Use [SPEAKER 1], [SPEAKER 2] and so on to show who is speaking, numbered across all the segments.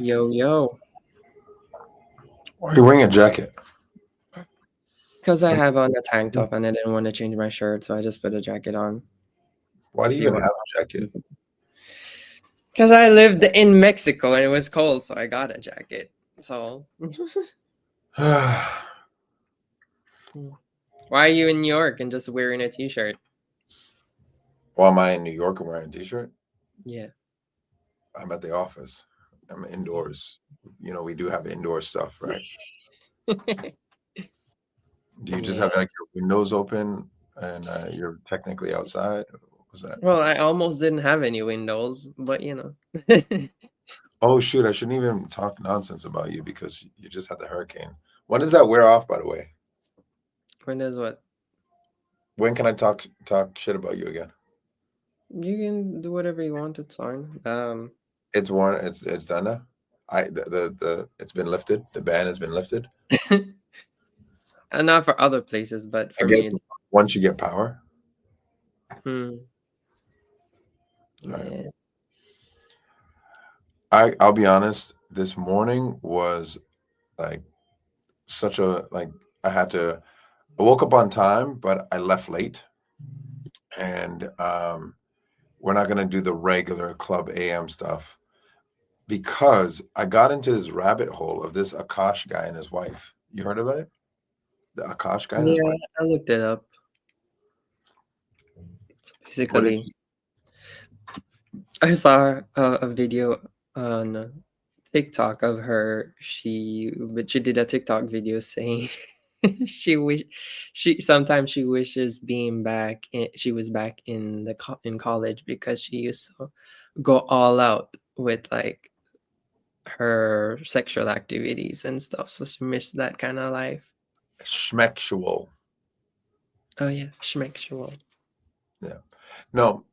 [SPEAKER 1] Yo, yo.
[SPEAKER 2] Why are you wearing a jacket?
[SPEAKER 1] Because I have on a tank top and I didn't want to change my shirt, so I just put a jacket on.
[SPEAKER 2] Why do
[SPEAKER 1] If
[SPEAKER 2] you
[SPEAKER 1] you
[SPEAKER 2] even
[SPEAKER 1] want.
[SPEAKER 2] have a jacket?
[SPEAKER 1] Because I lived in Mexico and it was cold, so I got a jacket. So, why are you in New York and just wearing a t-shirt?
[SPEAKER 2] Why am I in New York and wearing a t-shirt?
[SPEAKER 1] Yeah.
[SPEAKER 2] I'm at the office. I'm indoors. We do have indoor stuff, right? Do you just
[SPEAKER 1] Yeah.
[SPEAKER 2] have like your windows open and you're technically outside? What was that?
[SPEAKER 1] Well, I almost didn't have any windows, but
[SPEAKER 2] Oh shoot! I shouldn't even talk nonsense about you because you just had the hurricane. When does that wear off? By the way,
[SPEAKER 1] Windows what?
[SPEAKER 2] when can I talk shit about you again?
[SPEAKER 1] You can do whatever you want, it's fine.
[SPEAKER 2] It's worn. It's done now. It's been lifted. The ban has been lifted.
[SPEAKER 1] And not for other places, but
[SPEAKER 2] I
[SPEAKER 1] for me
[SPEAKER 2] guess
[SPEAKER 1] it's
[SPEAKER 2] once you get power.
[SPEAKER 1] hmm,
[SPEAKER 2] All right.
[SPEAKER 1] yeah.
[SPEAKER 2] I'll be honest. This morning was like such a like I had to. I woke up on time, but I left late, and we're not gonna do the regular Club AM stuff because I got into this rabbit hole of this Akash guy and his wife. You heard about it? The Akash guy and his
[SPEAKER 1] Yeah,
[SPEAKER 2] wife.
[SPEAKER 1] I looked it up. It's
[SPEAKER 2] What did
[SPEAKER 1] basically
[SPEAKER 2] you?
[SPEAKER 1] I saw a video on TikTok of her. But she did a TikTok video saying she wish she sometimes she wishes being back. She was back in in college because she used to go all out with like her sexual activities and stuff. So she missed that kind of life.
[SPEAKER 2] Schmexual.
[SPEAKER 1] Oh yeah, schmexual.
[SPEAKER 2] Yeah. No.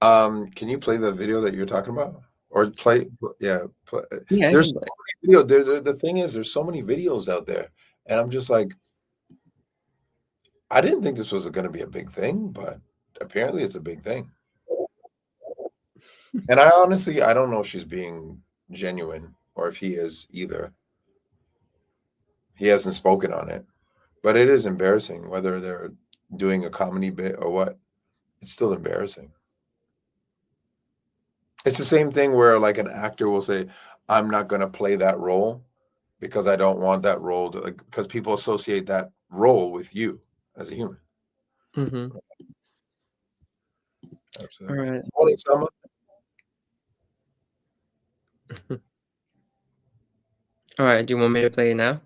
[SPEAKER 2] Can you play the video that you're talking about, or play? Yeah.
[SPEAKER 1] Yeah, I
[SPEAKER 2] There's
[SPEAKER 1] can
[SPEAKER 2] so
[SPEAKER 1] play.
[SPEAKER 2] many video. The thing is, there's so many videos out there, and I'm just like, I didn't think this was going to be a big thing, but apparently it's a big thing. And I don't know if she's being genuine or if he is either. He hasn't spoken on it, but it is embarrassing whether they're doing a comedy bit or what. It's still embarrassing. It's the same thing where like an actor will say, "I'm not going to play that role because I don't want that role to like because people associate that role with you as a human."
[SPEAKER 1] Mm-hmm. All
[SPEAKER 2] Absolutely.
[SPEAKER 1] right.
[SPEAKER 2] Morning, Summer.
[SPEAKER 1] All right. Do you want me to play it now?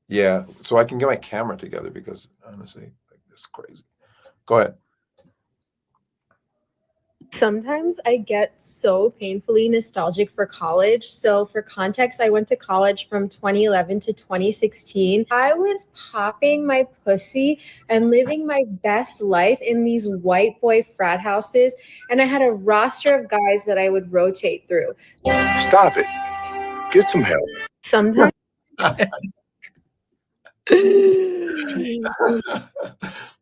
[SPEAKER 2] Yeah, so I can get my camera together because honestly, like this is crazy. Go ahead.
[SPEAKER 3] Sometimes I get so painfully nostalgic for college. So, for context, I went to college from 2011 to 2016. I was popping my pussy and living my best life in these white boy frat houses. And I had a roster of guys that I would rotate through.
[SPEAKER 4] Stop it. Get some help.
[SPEAKER 3] Sometimes.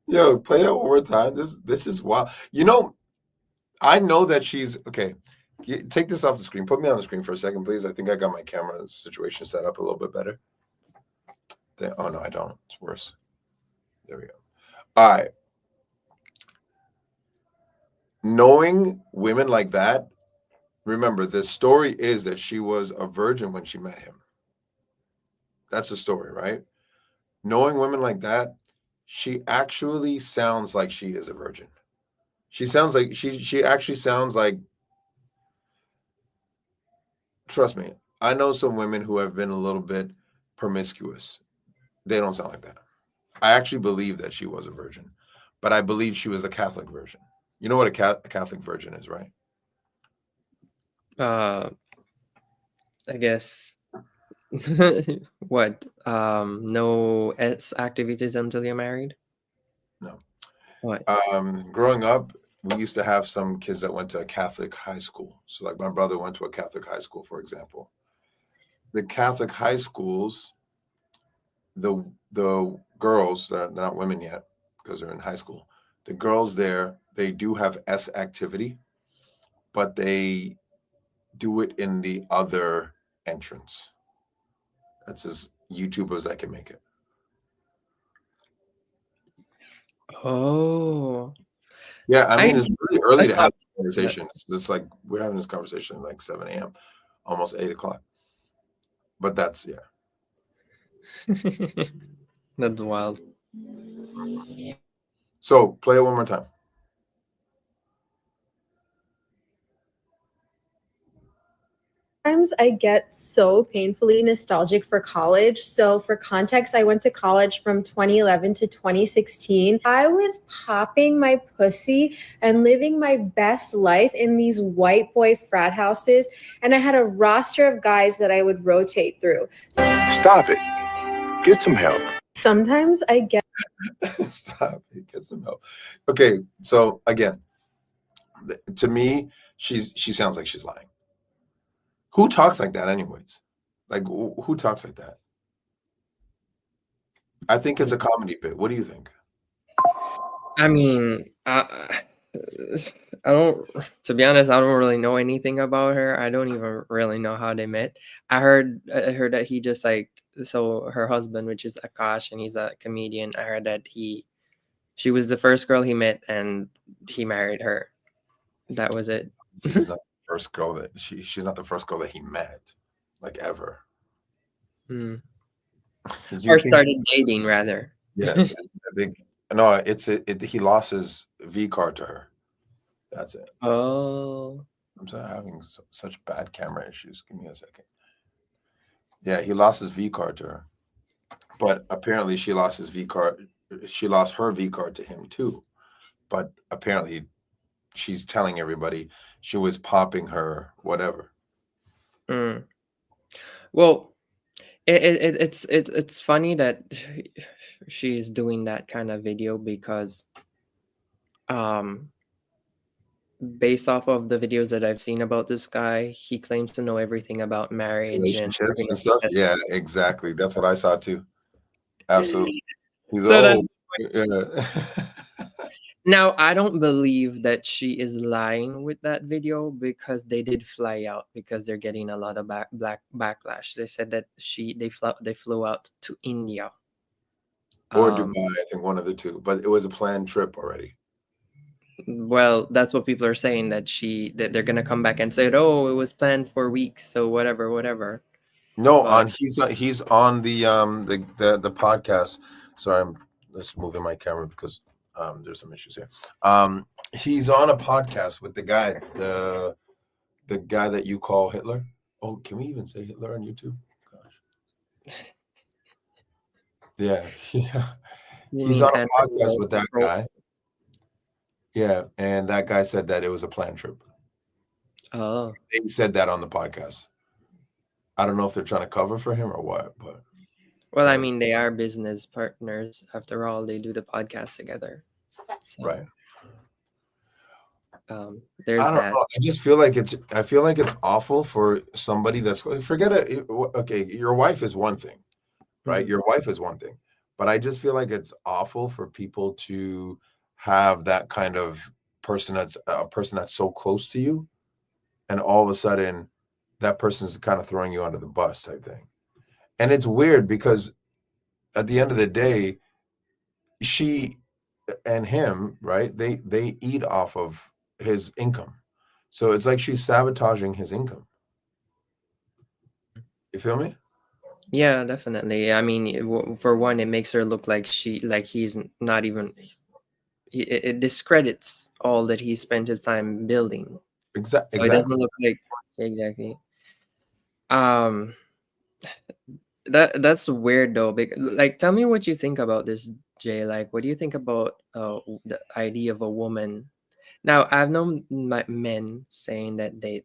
[SPEAKER 2] Yo, play that one more time. This is wild. I know that she's okay. Take this off the screen. Put me on the screen for a second, please. I think I got my camera situation set up a little bit better. Oh no, I don't. It's worse. There we go. All right. Knowing women like that, remember the story is that she was a virgin when she met him. That's the story, right? Knowing women like that, she actually sounds like she is a virgin. She sounds like she actually sounds like, trust me, I know some women who have been a little bit promiscuous. They don't sound like that. I actually believe that she was a virgin, but I believe she was the Catholic virgin. You know what a Catholic virgin is, right?
[SPEAKER 1] uh, I guess what? No S activities until you're married?
[SPEAKER 2] No.
[SPEAKER 1] What?
[SPEAKER 2] Growing up, we used to have some kids that went to a Catholic high school. So, like my brother went to a Catholic high school, for example. The Catholic high schools, the girls, they're not women yet because they're in high school. The girls there, they do have S activity, but they do it in the other entrance. That's as YouTube as I can make it.
[SPEAKER 1] Oh,
[SPEAKER 2] Yeah, I
[SPEAKER 1] I
[SPEAKER 2] mean, it's really early
[SPEAKER 1] I
[SPEAKER 2] to
[SPEAKER 1] saw
[SPEAKER 2] have this
[SPEAKER 1] that.
[SPEAKER 2] conversation. It's like we're having this conversation at like 7 a.m., almost 8 o'clock. But that's, yeah.
[SPEAKER 1] That's wild.
[SPEAKER 2] So play it one more time.
[SPEAKER 3] Sometimes I get so painfully nostalgic for college. So, for context, I went to college from 2011 to 2016. I was popping my pussy and living my best life in these white boy frat houses. And I had a roster of guys that I would rotate through.
[SPEAKER 4] Stop it. Get some help.
[SPEAKER 3] Sometimes I get
[SPEAKER 2] Stop it. Get some help. Okay, so again, to me, she sounds like she's lying. Who talks like that, anyways? Like, who talks like that? I think it's a comedy bit. What do you think?
[SPEAKER 1] I mean, I don't. To be honest, I don't really know anything about her. I don't even really know how they met. I heard that he just like so her husband, which is Akash, and he's a comedian. I heard that she was the first girl he met, and he married her. That was it.
[SPEAKER 2] She's not the first girl that she's not the first girl that he met, like ever.
[SPEAKER 1] Hmm.
[SPEAKER 2] You
[SPEAKER 1] Or
[SPEAKER 2] think?
[SPEAKER 1] started dating rather.
[SPEAKER 2] Yeah, I think no. He lost his V card to her. That's it.
[SPEAKER 1] Oh.
[SPEAKER 2] I'm having such bad camera issues. Give me a second. Yeah, he lost his V card to her, but apparently she lost his V card. She lost her V card to him too. But apparently, she's telling everybody she was popping her whatever.
[SPEAKER 1] Mm. Well, it's funny that she's doing that kind of video because um based off of the videos that I've seen about this guy, he claims to know everything about marriage and
[SPEAKER 2] Relationships and
[SPEAKER 1] everything
[SPEAKER 2] stuff.
[SPEAKER 1] like
[SPEAKER 2] Yeah, exactly. That's what I saw too.
[SPEAKER 1] that.
[SPEAKER 2] Absolutely. He's
[SPEAKER 1] So that
[SPEAKER 2] yeah.
[SPEAKER 1] now I don't believe that she is lying with that video because they did fly out because they're getting a lot of backlash. They said that they flew out to India.
[SPEAKER 2] Or
[SPEAKER 1] Um,
[SPEAKER 2] Dubai, I think one of the two. But it was a planned trip already.
[SPEAKER 1] well, that's what people are saying that they're gonna come back and say, "Oh, it was planned for weeks, so whatever, whatever."
[SPEAKER 2] No,
[SPEAKER 1] But
[SPEAKER 2] he's on the podcast. Sorry, I'm just moving my camera because there's some issues here. He's on a podcast with the guy that you call Hitler. Oh, can we even say Hitler on YouTube? Gosh. Yeah, yeah.
[SPEAKER 1] you
[SPEAKER 2] He's
[SPEAKER 1] mean
[SPEAKER 2] on
[SPEAKER 1] Andrew
[SPEAKER 2] a podcast with that
[SPEAKER 1] Rowe?
[SPEAKER 2] guy. Yeah, and that guy said that it was a planned trip.
[SPEAKER 1] Oh,
[SPEAKER 2] He said that on the podcast. I don't know if they're trying to cover for him or what, but
[SPEAKER 1] well,
[SPEAKER 2] that
[SPEAKER 1] I
[SPEAKER 2] was
[SPEAKER 1] mean, they are business partners. After all, they do the podcast together. So,
[SPEAKER 2] right.
[SPEAKER 1] there's
[SPEAKER 2] I don't
[SPEAKER 1] that.
[SPEAKER 2] know. I feel like it's awful for somebody that's forget it. Okay, your wife is one thing, right?
[SPEAKER 1] Mhm.
[SPEAKER 2] Your wife is one thing, but I just feel like it's awful for people to have that kind of person that's a person that's so close to you, and all of a sudden, that person's kind of throwing you under the bus type thing. And it's weird because at the end of the day, she and him, right? They eat off of his income. So it's like she's sabotaging his income. You feel me?
[SPEAKER 1] Yeah, definitely. I mean, for one, it makes her look like he's not even. It discredits all that he spent his time building. So it
[SPEAKER 2] Exactly.
[SPEAKER 1] doesn't look like exactly. Um, that's weird though. Like, tell me what you think about this, Jay. Like, what do you think about the idea of a woman? Now, I've known men saying that they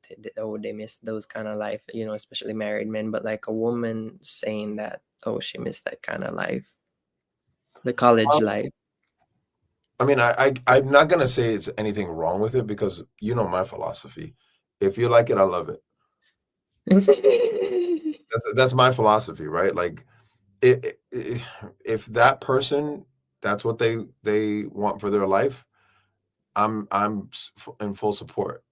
[SPEAKER 1] miss those kind of life, especially married men. But like a woman saying that she missed that kind of life, the college life.
[SPEAKER 2] I mean, I'm not gonna say it's anything wrong with it because you know my philosophy. If you like it, I love it. That's my philosophy, right? Like, if that person, that's what they want for their life, I'm in full support.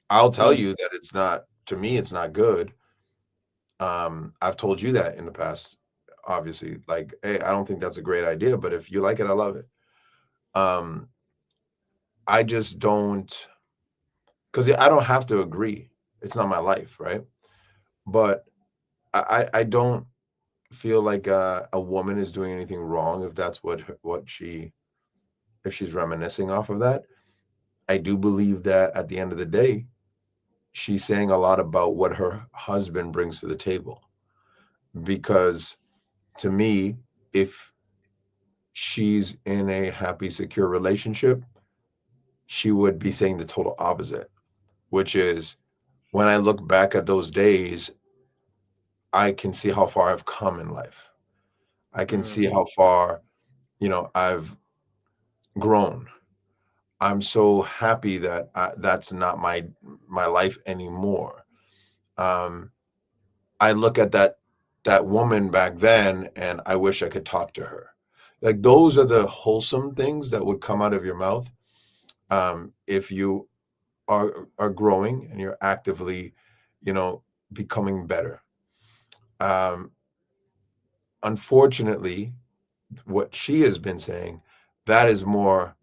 [SPEAKER 2] I'll tell
[SPEAKER 1] Mm,
[SPEAKER 2] you that it's not, to me, it's not good. I've told you that in the past, obviously. Like, hey, I don't think that's a great idea, but if you like it, I love it. Um, I just don't, because I don't have to agree. It's not my life, right? But I don't feel like a woman is doing anything wrong if that's what she, if she's reminiscing off of that. I do believe that at the end of the day, she's saying a lot about what her husband brings to the table. Because to me, if she's in a happy, secure relationship, she would be saying the total opposite, which is when I look back at those days, I can see how far I've come in life. I can
[SPEAKER 1] Mm.
[SPEAKER 2] see how far, I've grown. I'm so happy that that's not my life anymore. Um, I look at that woman back then, and I wish I could talk to her. Like those are the wholesome things that would come out of your mouth, if you are growing and you're actively, you know, becoming better. Um, Unfortunately, what she has been saying, that is more,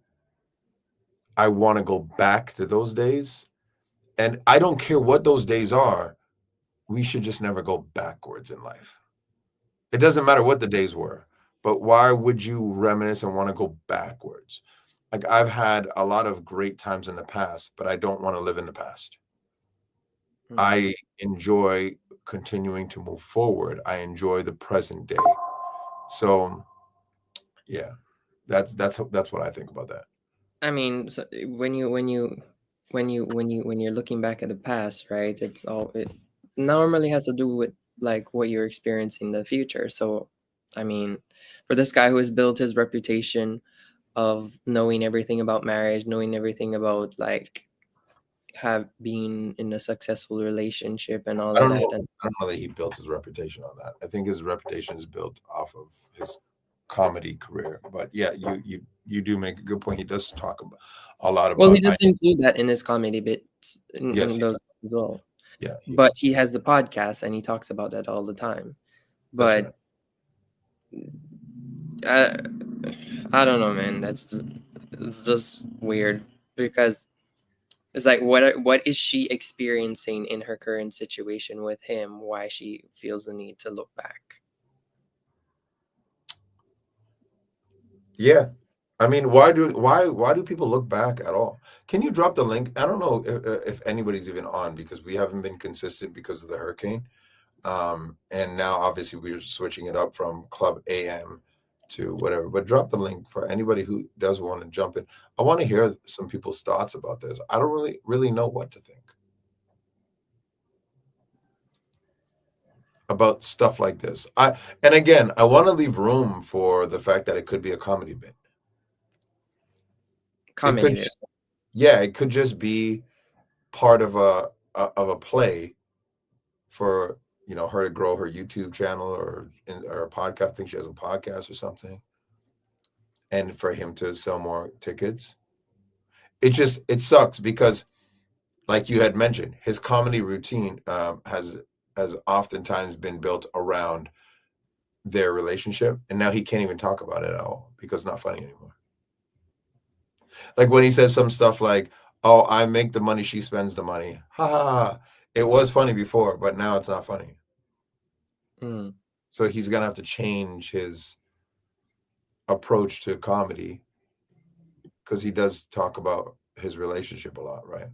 [SPEAKER 2] I want to go back to those days. And I don't care what those days are. We should just never go backwards in life. It doesn't matter what the days were, but why would you reminisce and want to go backwards? Like I've had a lot of great times in the past, but I don't want to live in the past.
[SPEAKER 1] Mm.
[SPEAKER 2] I enjoy continuing to move forward. I enjoy the present day. So yeah, that's what I think about that.
[SPEAKER 1] I mean, so when you're looking back at the past, right? It normally has to do with like what you're experiencing in the future. So, I mean, for this guy who has built his reputation of knowing everything about marriage, knowing everything about like have been in a successful relationship and all
[SPEAKER 2] I
[SPEAKER 1] of
[SPEAKER 2] don't know.
[SPEAKER 1] that, and
[SPEAKER 2] I don't know that he built his reputation on that. I think his reputation is built off of his comedy career. But yeah, you do make a good point. He does talk about a lot
[SPEAKER 1] well, he
[SPEAKER 2] about.
[SPEAKER 1] does include that in his comedy bits
[SPEAKER 2] Yes,
[SPEAKER 1] in
[SPEAKER 2] he
[SPEAKER 1] those
[SPEAKER 2] does.
[SPEAKER 1] as well.
[SPEAKER 2] Yeah, he
[SPEAKER 1] But
[SPEAKER 2] does.
[SPEAKER 1] he has the podcast and he talks about that all the time.
[SPEAKER 2] That's
[SPEAKER 1] But
[SPEAKER 2] right.
[SPEAKER 1] I, I don't know, man. It's just weird because it's like what is she experiencing in her current situation with him? Why she feels the need to look back?
[SPEAKER 2] Yeah. I mean, why do people look back at all? Can you drop the link? I don't know if anybody's even on because we haven't been consistent because of the hurricane. And now obviously we're switching it up from Club AM to whatever. But drop the link for anybody who does want to jump in. I want to hear some people's thoughts about this. I don't really know what to think about stuff like this. And again, I want to leave room for the fact that it could be a comedy bit. It
[SPEAKER 1] Comedy
[SPEAKER 2] could
[SPEAKER 1] bit.
[SPEAKER 2] just, yeah, it could just be part of a play for her to grow her YouTube channel or a podcast. I think she has a podcast or something, and for him to sell more tickets. It sucks because, like you had mentioned, his comedy routine has oftentimes been built around their relationship, and now he can't even talk about it at all because it's not funny anymore. Like when he says some stuff like, "Oh, I make the money, she spends the money." Ha ha ha. It was funny before, but now it's not funny.
[SPEAKER 1] Mm.
[SPEAKER 2] So he's gonna have to change his approach to comedy because he does talk about his relationship a lot, right?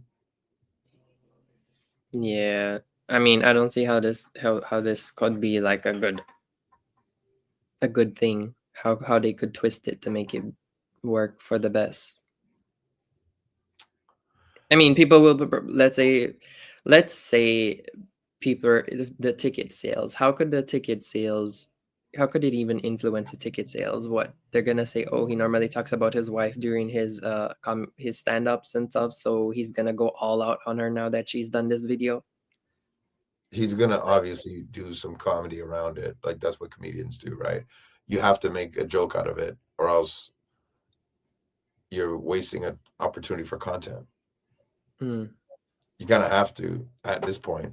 [SPEAKER 1] Yeah. I mean, I don't see how this could be like a good thing. How they could twist it to make it work for the best. I mean, people will let's say people are, the ticket sales. How could it even influence the ticket sales? What they're gonna say? Oh, he normally talks about his wife during his stand-ups and stuff, so he's gonna go all out on her now that she's done this video.
[SPEAKER 2] He's gonna obviously do some comedy around it, like that's what comedians do, right? You have to make a joke out of it, or else you're wasting an opportunity for content.
[SPEAKER 1] Mm.
[SPEAKER 2] You kind of have to at this point.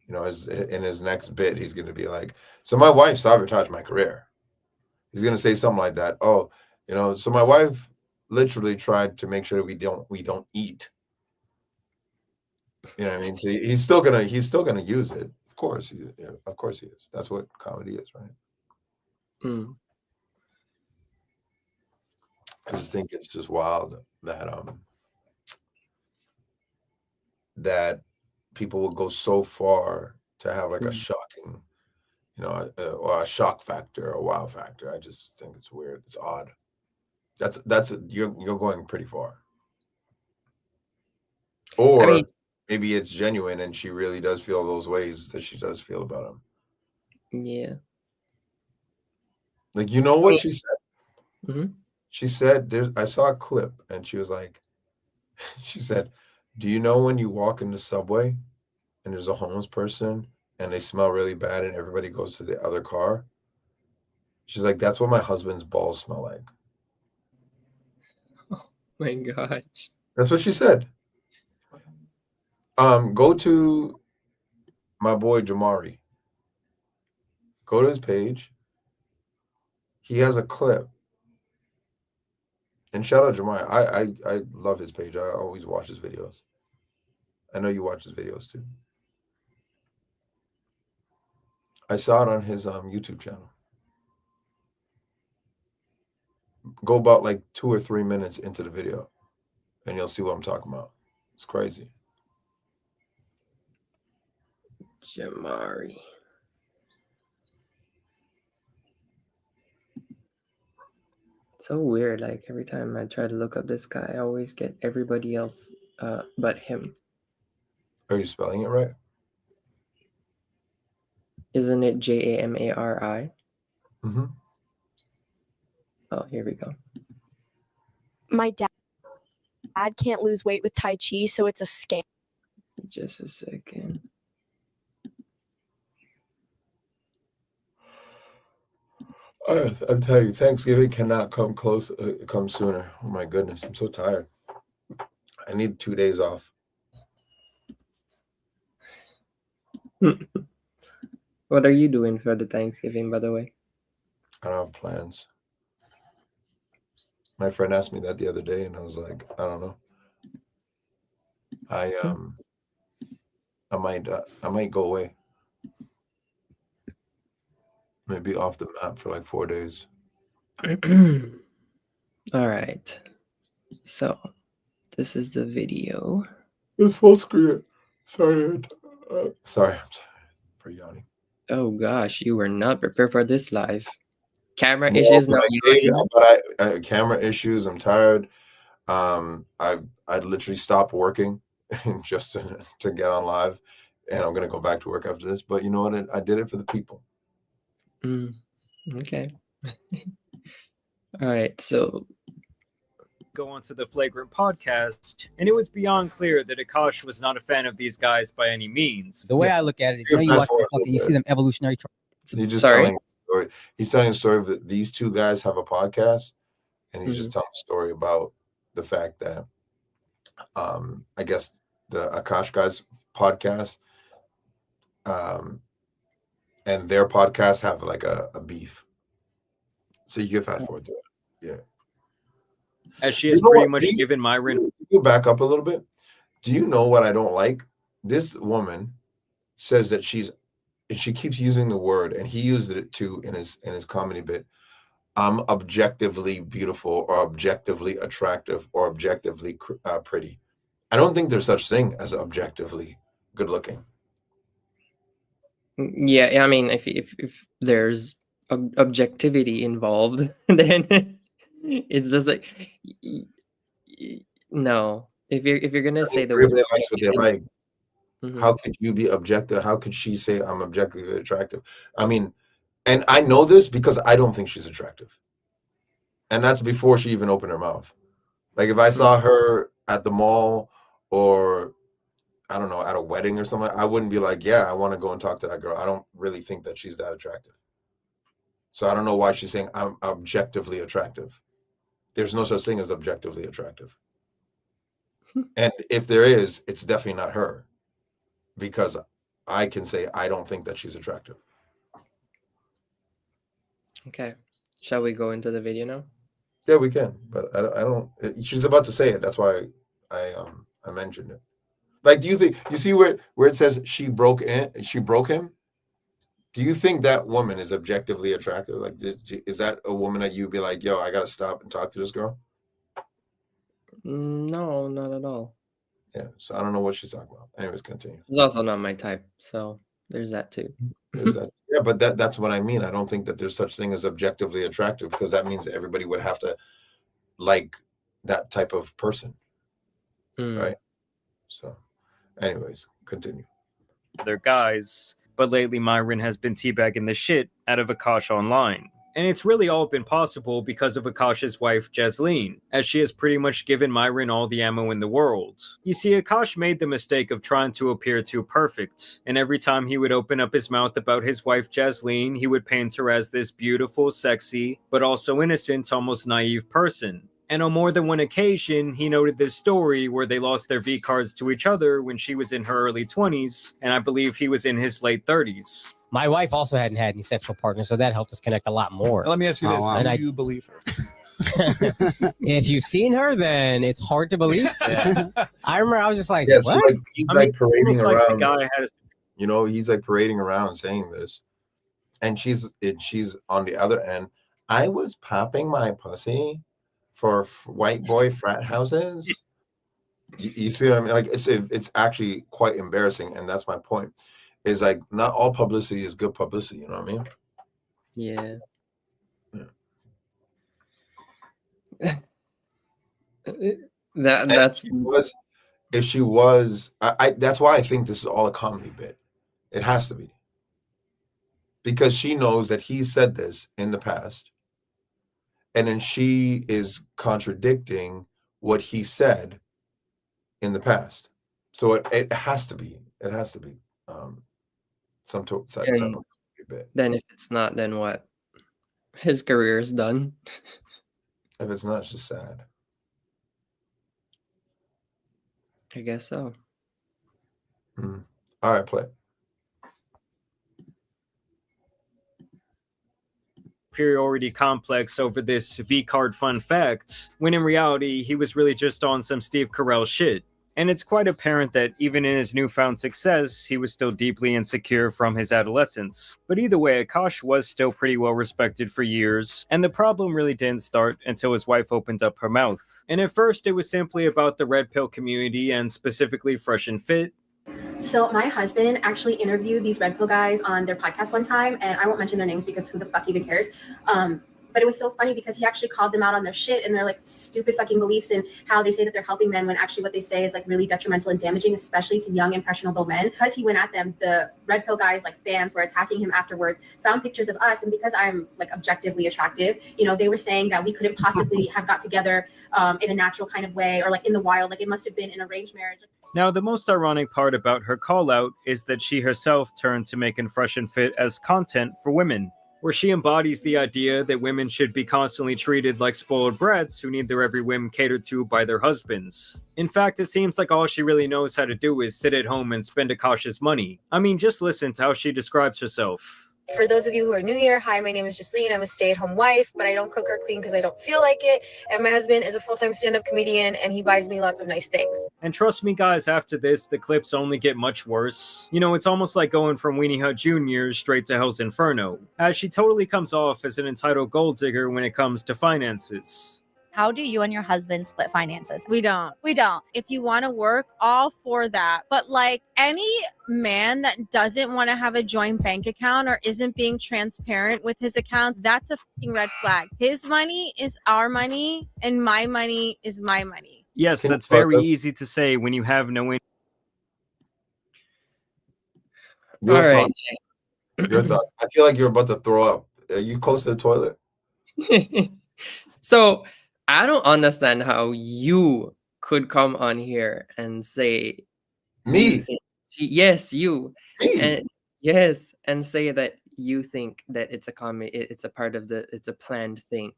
[SPEAKER 2] You know, in his next bit, he's going to be like, "So my wife sabotaged my career." He's going to say something like that. Oh, you know, so my wife literally tried to make sure that we don't eat. You know what I mean? So he's still gonna use it. Of course, of course he is. That's what comedy is, right?
[SPEAKER 1] Mm.
[SPEAKER 2] I just think it's just wild that people will go so far to have like a
[SPEAKER 1] Mm.
[SPEAKER 2] shocking, you know, or a shock factor or wow factor. I just think it's weird. It's odd. You're going pretty far.
[SPEAKER 1] I mean,
[SPEAKER 2] Or maybe it's genuine and she really does feel those ways that she does feel about him.
[SPEAKER 1] yeah.
[SPEAKER 2] Like, you know
[SPEAKER 1] I
[SPEAKER 2] what
[SPEAKER 1] mean,
[SPEAKER 2] she said?
[SPEAKER 1] mhm.
[SPEAKER 2] She said, I saw a clip and she was like, she said, "Do you know when you walk in the subway and there's a homeless person and they smell really bad and everybody goes to the other car?" She's like, "That's what my husband's balls smell like."
[SPEAKER 1] Oh my gosh.
[SPEAKER 2] That's what she said. Go to my boy Jamari. Go to his page. He has a clip. And shout out Jamari. I love his page. I always watch his videos. I know you watch his videos too. I saw it on his YouTube channel. Go about like 2 or 3 minutes into the video, and you'll see what I'm talking about. It's crazy.
[SPEAKER 1] Jamari. So weird. Like every time I try to look up this guy, I always get everybody else but him.
[SPEAKER 2] Are you spelling it right?
[SPEAKER 1] Isn't it Jamari?
[SPEAKER 2] Mm-hmm.
[SPEAKER 1] Oh, here we go.
[SPEAKER 5] My dad can't lose weight with Tai Chi, so it's a scam.
[SPEAKER 1] Just a second.
[SPEAKER 2] I'm telling you, Thanksgiving cannot come sooner. Oh my goodness, I'm so tired. I need 2 days off.
[SPEAKER 1] What are you doing for the Thanksgiving, by the way?
[SPEAKER 2] I don't have plans. My friend asked me that the other day, and I was like, I don't know. I might go away. Maybe off the map for like 4 days.
[SPEAKER 1] All right. So, this is the video.
[SPEAKER 2] It's full screen. Sorry. Sorry for yawning.
[SPEAKER 1] Oh gosh, you were not prepared for this live. Camera
[SPEAKER 2] No,
[SPEAKER 1] issues,
[SPEAKER 2] but
[SPEAKER 1] now
[SPEAKER 2] I camera issues. I'm tired. I literally stopped working just to get on live, and I'm gonna go back to work after this. But you know what? I did it for the people.
[SPEAKER 1] Okay. All right. So
[SPEAKER 6] go onto the Flagrant podcast, and it was beyond clear that Akash was not a fan of these guys by any means.
[SPEAKER 7] The way I look at it is, you know, you watch TikTok and you see them evolutionary.
[SPEAKER 2] He's just
[SPEAKER 1] sorry.
[SPEAKER 2] telling a story. He's telling a story that these two guys have a podcast, and he's just telling a story about the fact that, I guess the Akash guys podcast, and their podcast have like a beef. So you can fast forward to it. Yeah.
[SPEAKER 6] As she has pretty much given
[SPEAKER 2] Myron. You back up a little bit. Do you know what I don't like? This woman says that she keeps using the word, and he used it too in his comedy bit. I'm objectively beautiful, or objectively attractive, or objectively pretty. I don't think there's such thing as objectively good looking.
[SPEAKER 1] Yeah, I mean, if there's objectivity involved, then it's just like no. If you're gonna say the word,
[SPEAKER 2] likes what they like. How could you be objective? How could she say I'm objectively attractive? I mean, and I know this because I don't think she's attractive. And that's before she even opened her mouth. Like if I saw her at the mall, or I don't know, at a wedding or something, I wouldn't be like, yeah, I want to go and talk to that girl. I don't really think that she's that attractive. So I don't know why she's saying I'm objectively attractive. There's no such thing as objectively attractive. And if there is, it's definitely not her. Because I can say I don't think that she's attractive.
[SPEAKER 1] Okay. Shall we go into the video now?
[SPEAKER 2] Yeah, we can, but I don't. She's about to say it. That's why I mentioned it. Like, do you think you see where it says she broke him? Do you think that woman is objectively attractive? Like, is that a woman that you'd be like, yo, I gotta stop and talk to this girl?
[SPEAKER 1] No, not at all.
[SPEAKER 2] Yeah. So I don't know what she's talking about. Anyways, continue.
[SPEAKER 1] It's also not my type, so there's that too.
[SPEAKER 2] There's that. Yeah, but that's what I mean. I don't think that there's such thing as objectively attractive, because that means that everybody would have to like that type of person, right? So, anyways, continue.
[SPEAKER 6] Other guys, but lately Myron has been teabagging the shit out of Akash online. And it's really all been possible because of Akash's wife, Jasleen, as she has pretty much given Myron all the ammo in the world. You see, Akash made the mistake of trying to appear too perfect, and every time he would open up his mouth about his wife, Jasleen, he would paint her as this beautiful, sexy, but also innocent, almost naive person. And on more than one occasion, he noted this story where they lost their V cards to each other when she was in her early 20s, and I believe he was in his late 30s.
[SPEAKER 7] My wife also hadn't had any sexual partners, so that helped us connect a lot more.
[SPEAKER 8] Let me ask you this:
[SPEAKER 7] And
[SPEAKER 8] do you believe her?
[SPEAKER 7] If you've seen her, then it's hard to believe.
[SPEAKER 6] Yeah.
[SPEAKER 7] I remember I was just like,
[SPEAKER 2] Yeah,
[SPEAKER 7] what?
[SPEAKER 2] so he's like parading
[SPEAKER 6] almost like the
[SPEAKER 2] around.
[SPEAKER 6] guy has
[SPEAKER 2] You know, he's like parading around saying this, and she's on the other end. I was popping my pussy for white boy frat houses. You see what I mean? Like, it's actually quite embarrassing, and that's my point. Is like, not all publicity is good publicity. You know what I mean?
[SPEAKER 1] Yeah. That's
[SPEAKER 2] If she was, that's why I think this is all a comedy bit. It has to be, because she knows that he said this in the past, and then she is contradicting what he said in the past. So it has to be. It has to be some type of bit.
[SPEAKER 1] Then if it's not, then what? His career is done.
[SPEAKER 2] If it's not, it's just sad.
[SPEAKER 1] I guess so.
[SPEAKER 2] All right, play.
[SPEAKER 6] Superiority complex over this V-card fun fact, when in reality, he was really just on some Steve Carell shit. And it's quite apparent that even in his newfound success, he was still deeply insecure from his adolescence. But either way, Akash was still pretty well respected for years, and the problem really didn't start until his wife opened up her mouth. And at first, it was simply about the red pill community, and specifically Fresh and Fit.
[SPEAKER 9] So my husband actually interviewed these red pill guys on their podcast one time, and I won't mention their names because who the fuck even cares? But it was so funny because he actually called them out on their shit and their like stupid fucking beliefs and how they say that they're helping men when actually what they say is like really detrimental and damaging, especially to young impressionable men. Because he went at them, the red pill guys, like fans, were attacking him afterwards, found pictures of us, and because I'm like objectively attractive, you know, they were saying that we couldn't possibly have got together in a natural kind of way or like in the wild, like it must have been an arranged marriage.
[SPEAKER 6] Now, the most ironic part about her call-out is that she herself turned to making Fresh and Fit as content for women, where she embodies the idea that women should be constantly treated like spoiled brats who need their every whim catered to by their husbands. In fact, it seems like all she really knows how to do is sit at home and spend Akash's money. I mean, just listen to how she describes herself.
[SPEAKER 9] For those of you who are new here, hi, my name is Jasleen. I'm a stay-at-home wife, but I don't cook or clean because I don't feel like it. And my husband is a full-time stand-up comedian, and he buys me lots of nice things.
[SPEAKER 6] And trust me, guys, after this, the clips only get much worse. You know, it's almost like going from Weenie Hut Jr. straight to Hell's Inferno, as she totally comes off as an entitled gold digger when it comes to finances.
[SPEAKER 10] How do you and your husband split finances?
[SPEAKER 11] We don't. If you want to work, all for that. But like any man that doesn't want to have a joint bank account or isn't being transparent with his account, that's a fucking red flag. His money is our money and my money is my money.
[SPEAKER 6] Yes, that's very easy to say when you have no
[SPEAKER 2] Your
[SPEAKER 1] All right.
[SPEAKER 2] thoughts. Your thoughts. I feel like you're about to throw up. Are you close to the toilet?
[SPEAKER 1] So I don't understand how you could come on here and say
[SPEAKER 2] Me.
[SPEAKER 1] Yes, you.
[SPEAKER 2] Me.
[SPEAKER 1] And yes, and say that you think that it's a comedy, it's a part of it's a planned thing.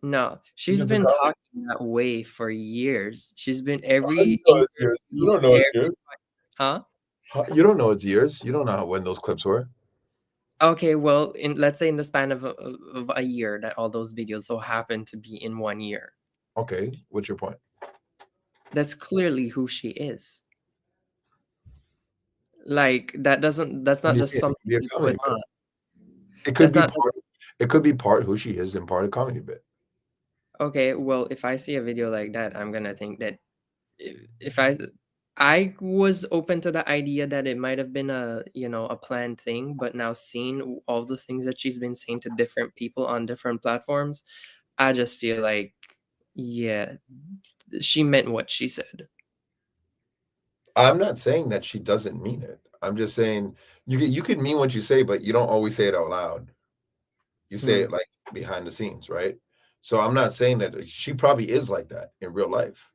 [SPEAKER 1] No, she's
[SPEAKER 2] It's a
[SPEAKER 1] been
[SPEAKER 2] comedy.
[SPEAKER 1] talking that way for years. She's been
[SPEAKER 2] You don't know it's yours.
[SPEAKER 1] Huh?
[SPEAKER 2] You don't know it's years. You don't know when those clips were.
[SPEAKER 1] Okay, well, let's say in the span of a year that all those videos so happen to be in 1 year.
[SPEAKER 2] Okay, what's your point?
[SPEAKER 1] That's clearly who she is. Like that's
[SPEAKER 2] What
[SPEAKER 1] not
[SPEAKER 2] do you
[SPEAKER 1] just
[SPEAKER 2] mean? It could
[SPEAKER 1] something
[SPEAKER 2] be a
[SPEAKER 1] you put
[SPEAKER 2] comedy bit.
[SPEAKER 1] on.
[SPEAKER 2] It could
[SPEAKER 1] That's
[SPEAKER 2] be
[SPEAKER 1] not
[SPEAKER 2] part. It could be part who she is and part a comedy bit.
[SPEAKER 1] okay. Well, if I see a video like that, I'm gonna think that if I was open to the idea that it might have been a planned thing, but now seeing all the things that she's been saying to different people on different platforms, I just feel like, yeah, she meant what she said.
[SPEAKER 2] I'm not saying that she doesn't mean it. I'm just saying you could mean what you say, but you don't always say it out loud. You say it like behind the scenes, right? So I'm not saying that she probably is like that in real life.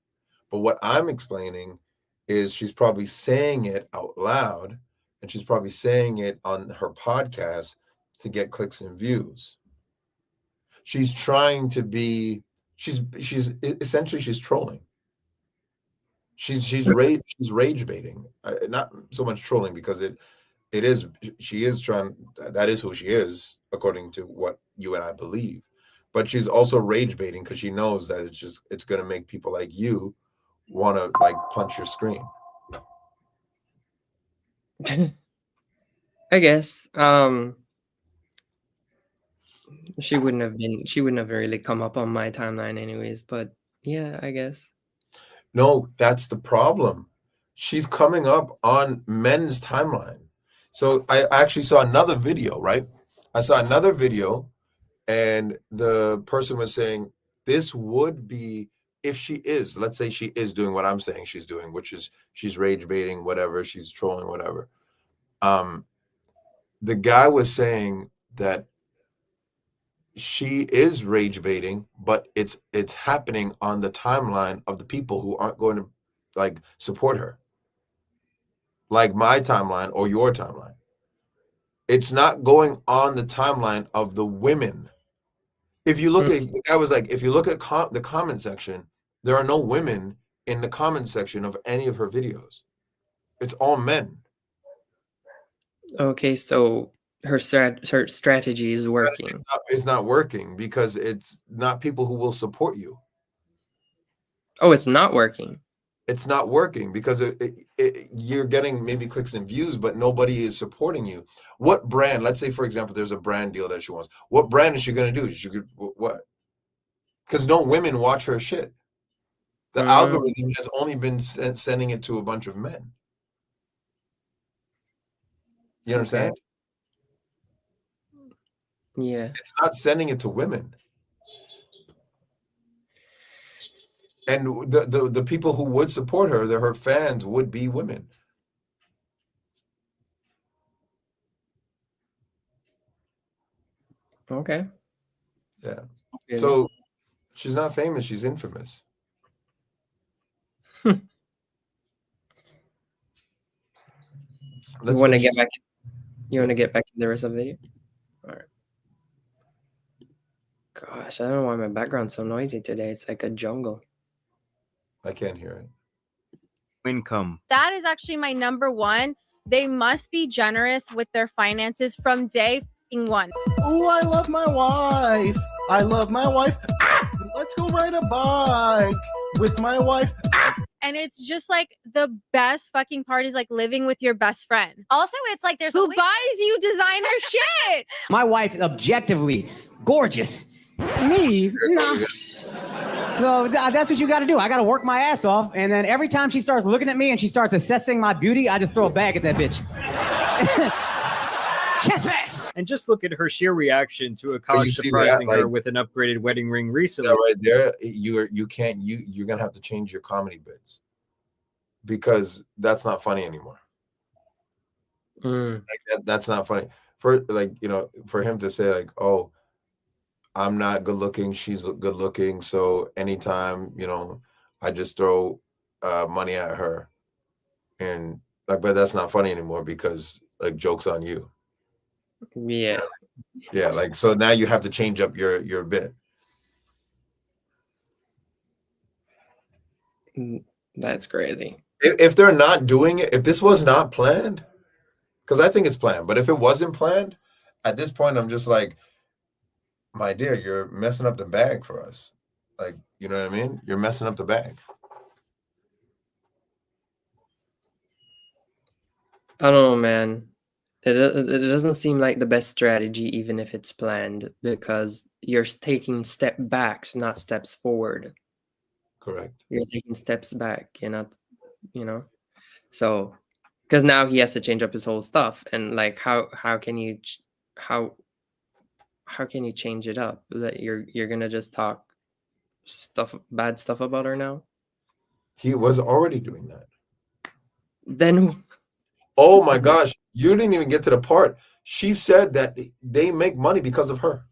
[SPEAKER 2] But what I'm explaining is she's probably saying it out loud and she's probably saying it on her podcast to get clicks and views. She's trying to be she's essentially she's trolling. She's rage baiting. Not so much trolling because it is she is trying that is who she is according to what you and I believe. But she's also rage baiting because she knows that it's going to make people like you want to like punch your screen.
[SPEAKER 1] I guess she wouldn't have really come up on my timeline anyways, but yeah, I guess.
[SPEAKER 2] No, that's the problem. She's coming up on men's timeline. So I actually saw another video, right? I saw another video and the person was saying this would be if she is, let's say she is doing what I'm saying she's doing, which is she's rage baiting, whatever, she's trolling, whatever. The guy was saying that she is rage baiting, but it's happening on the timeline of the people who aren't going to like support her, like my timeline or your timeline. It's not going on the timeline of the women. If you look at the guy was like, if you look at the comment section, there are no women in the comment section of any of her videos. It's all men.
[SPEAKER 1] Okay, so her strategy is working.
[SPEAKER 2] It's not working because it's not people who will support you.
[SPEAKER 1] Oh, it's not working.
[SPEAKER 2] It's not working because you're getting maybe clicks and views, but nobody is supporting you. What brand? Let's say, for example, there's a brand deal that she wants. What brand is she going to do? She could what? Because no women watch her shit. The algorithm has only been sending it to a bunch of men. You understand?
[SPEAKER 1] Okay. Yeah.
[SPEAKER 2] It's not sending it to women. And the people who would support her, her fans would be women.
[SPEAKER 1] Okay.
[SPEAKER 2] Yeah.
[SPEAKER 1] Okay.
[SPEAKER 2] So she's not famous, she's infamous.
[SPEAKER 1] You want to get back to the rest of the video? All right. Gosh, I don't know why my background's so noisy today. It's like a jungle.
[SPEAKER 2] I can't hear it.
[SPEAKER 6] Income.
[SPEAKER 11] That is actually my number one. They must be generous with their finances from day one.
[SPEAKER 8] Oh, I love my wife. I love my wife. Let's go ride a bike with my wife.
[SPEAKER 11] And it's just like the best fucking part is like living with your best friend.
[SPEAKER 10] Also, it's like there's
[SPEAKER 11] who buys you designer shit.
[SPEAKER 7] My wife is objectively gorgeous. Me, nah. So that's what you got to do. I got to work my ass off, and then every time she starts looking at me and she starts assessing my beauty, I just throw a bag at that bitch. Chest pass.
[SPEAKER 6] And just look at her sheer reaction to Akash surprising her with an upgraded wedding ring recently.
[SPEAKER 2] That right there, you're gonna have to change your comedy bits because that's not funny anymore. Like that's not funny. For for him to say like, oh, I'm not good looking, she's good looking, so anytime, I just throw money at her. And like, but that's not funny anymore because like joke's on you.
[SPEAKER 1] Yeah.
[SPEAKER 2] Yeah, like so now you have to change up your bit.
[SPEAKER 1] That's crazy.
[SPEAKER 2] if they're not doing it, if this was not planned, because I think it's planned, but if it wasn't planned, at this point, I'm just like, my dear, you're messing up the bag for us. Like, you know what I mean? You're messing up the bag.
[SPEAKER 1] I don't know, man. It doesn't seem like the best strategy, even if it's planned, because you're taking step backs, not steps forward.
[SPEAKER 2] Correct.
[SPEAKER 1] You're taking steps back. You're not, you know. So, because now he has to change up his whole stuff, and like, how can you how how can you change it up? That you're gonna just talk bad stuff about her now?
[SPEAKER 2] He was already doing that.
[SPEAKER 1] Then,
[SPEAKER 2] Oh my gosh, you didn't even get to the part. She said that they make money because of her.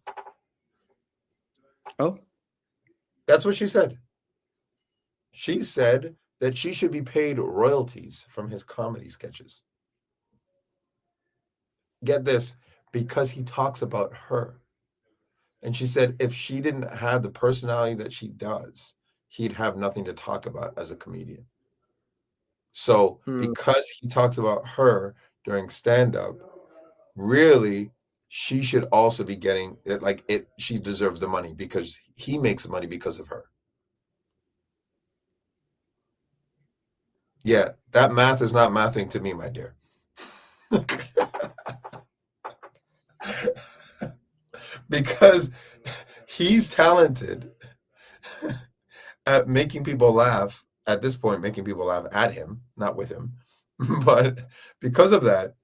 [SPEAKER 1] oh,
[SPEAKER 2] That's what she said. She said that she should be paid royalties from his comedy sketches. Get this, because he talks about her. And she said if she didn't have the personality that she does, he'd have nothing to talk about as a comedian. So because he talks about her during stand-up, really, she should also be getting it. Like it, she deserves the money because he makes money because of her. Yeah, that math is not mathing to me, my dear. Because he's talented at making people laugh. At this point, making people laugh at him, not with him. But because of that,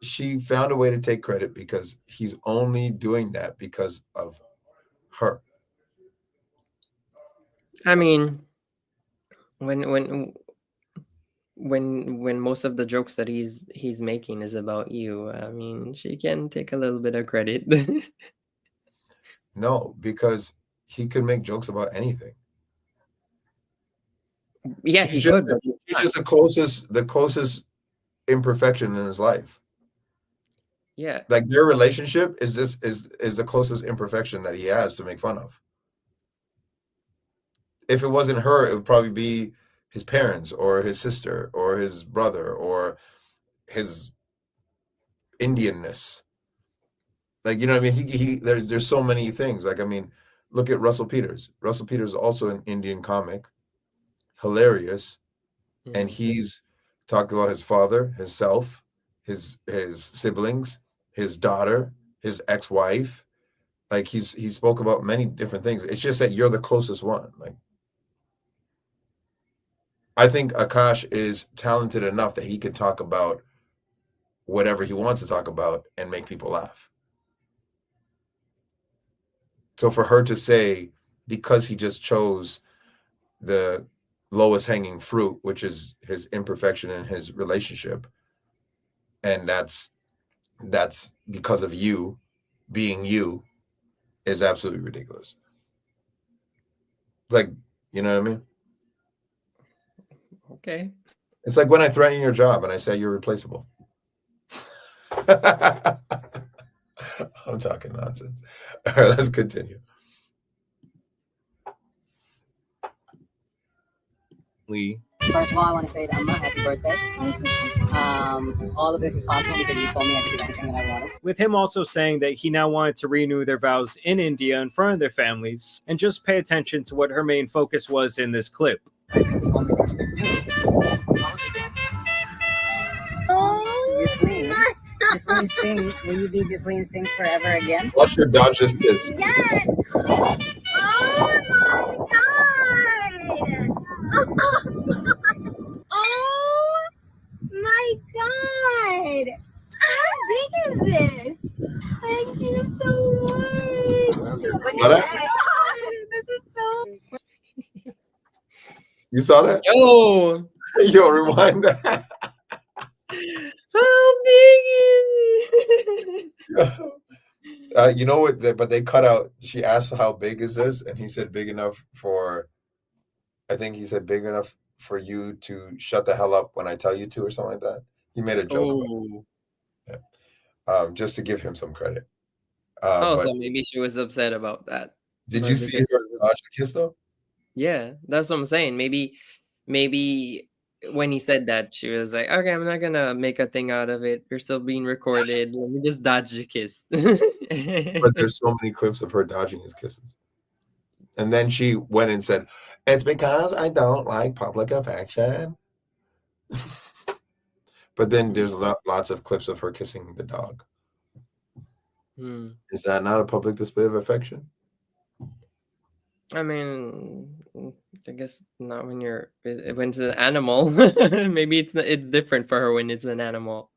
[SPEAKER 2] she found a way to take credit because he's only doing that because of her.
[SPEAKER 1] I mean, when when most of the jokes that he's making is about you, I mean, she can take a little bit of credit.
[SPEAKER 2] No, because he could make jokes about anything.
[SPEAKER 1] Yeah,
[SPEAKER 2] She's
[SPEAKER 1] he could, but
[SPEAKER 2] she's just the closest imperfection in his life.
[SPEAKER 1] yeah.
[SPEAKER 2] Like their relationship is the closest imperfection that he has to make fun of. If it wasn't her, it would probably be his parents or his sister or his brother or his Indianness. Like, you know what I mean? He there's so many things. Like, I mean, look at Russell Peters. Russell Peters is also an Indian comic, hilarious, and he's talked about his father, himself, his siblings, his daughter, his ex-wife. Like he spoke about many different things. It's just that you're the closest one. Like I think Akash is talented enough that he can talk about whatever he wants to talk about and make people laugh. So for her to say, because he just chose the lowest hanging fruit, which is his imperfection in his relationship, and that's because of you being you, is absolutely ridiculous. It's like, you know what I mean?
[SPEAKER 1] Okay.
[SPEAKER 2] It's like when I threaten your job and I say you're replaceable. I'm talking nonsense. All right, let's continue.
[SPEAKER 12] First of all, I want to say that I'm not happy birthday. All of this is possible because you told me I could do anything that I wanted.
[SPEAKER 6] With him also saying that he now wanted to renew their vows in India in front of their families, and just pay attention to what her main focus was in this clip.
[SPEAKER 12] Ghislaine Singh, will you be Ghislaine Singh forever again?
[SPEAKER 2] Watch her dodge this kiss.
[SPEAKER 12] Yes! Oh my god! How big is this? Thank you so much!
[SPEAKER 2] Saw that?
[SPEAKER 12] This is so...
[SPEAKER 2] You saw that?
[SPEAKER 1] Yo!
[SPEAKER 2] Yo, rewind that.
[SPEAKER 1] How big is it?
[SPEAKER 2] You know what? But they cut out. She asked how big is this, and he said big enough for. I think he said big enough for you to shut the hell up when I tell you to, or something like that. He made a joke. Yeah. Just to give him some credit.
[SPEAKER 1] Oh,
[SPEAKER 2] but
[SPEAKER 1] so maybe she was upset about that.
[SPEAKER 2] did
[SPEAKER 1] But
[SPEAKER 2] you see her dodge the kiss though?
[SPEAKER 1] Yeah, that's what I'm saying. Maybe maybe when he said that, she was like, "Okay, I'm not gonna make a thing out of it. We're still being recorded. Let me just dodge the kiss."
[SPEAKER 2] But there's so many clips of her dodging his kisses. And then she went and said, "It's because I don't like public affection." But then there's lots of clips of her kissing the dog. Is that not a public display of affection?
[SPEAKER 1] I mean, I guess not when it's an animal. Maybe it's different for her when it's an animal.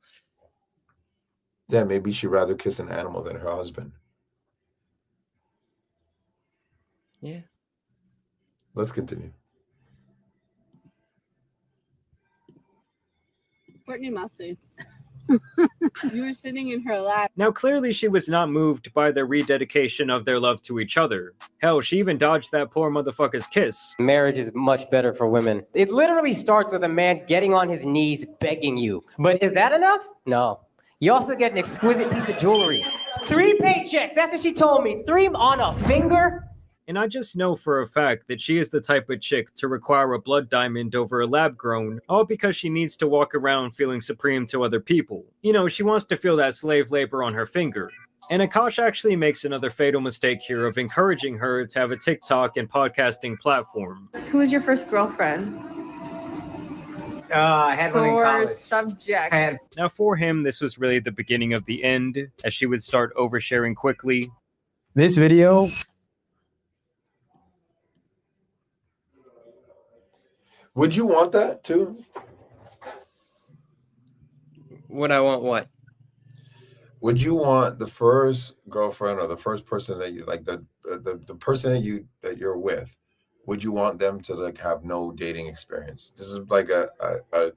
[SPEAKER 2] Yeah, maybe she'd rather kiss an animal than her husband.
[SPEAKER 1] Yeah.
[SPEAKER 2] Let's continue.
[SPEAKER 13] Courtney Massey. You were sitting in her lap.
[SPEAKER 6] Now, clearly, she was not moved by the rededication of their love to each other. Hell, she even dodged that poor motherfucker's kiss.
[SPEAKER 14] Marriage is much better for women. It literally starts with a man getting on his knees begging you. But is that enough? No. You also get an exquisite piece of jewelry. 3 paychecks, that's what she told me. 3 on a finger?
[SPEAKER 6] And I just know for a fact that she is the type of chick to require a blood diamond over a lab grown, all because she needs to walk around feeling supreme to other people. You know, she wants to feel that slave labor on her finger. And Akash actually makes another fatal mistake here of encouraging her to have a TikTok and podcasting platform.
[SPEAKER 13] Who was your first girlfriend?
[SPEAKER 14] I had one in college.
[SPEAKER 13] Subject.
[SPEAKER 6] Now for him, this was really the beginning of the end, as she would start oversharing quickly.
[SPEAKER 14] This video...
[SPEAKER 2] Would you want that too?
[SPEAKER 1] Would I want what?
[SPEAKER 2] Would you want the first girlfriend or the first person that you like, the person that you're with? Would you want them to like have no dating experience? This is like a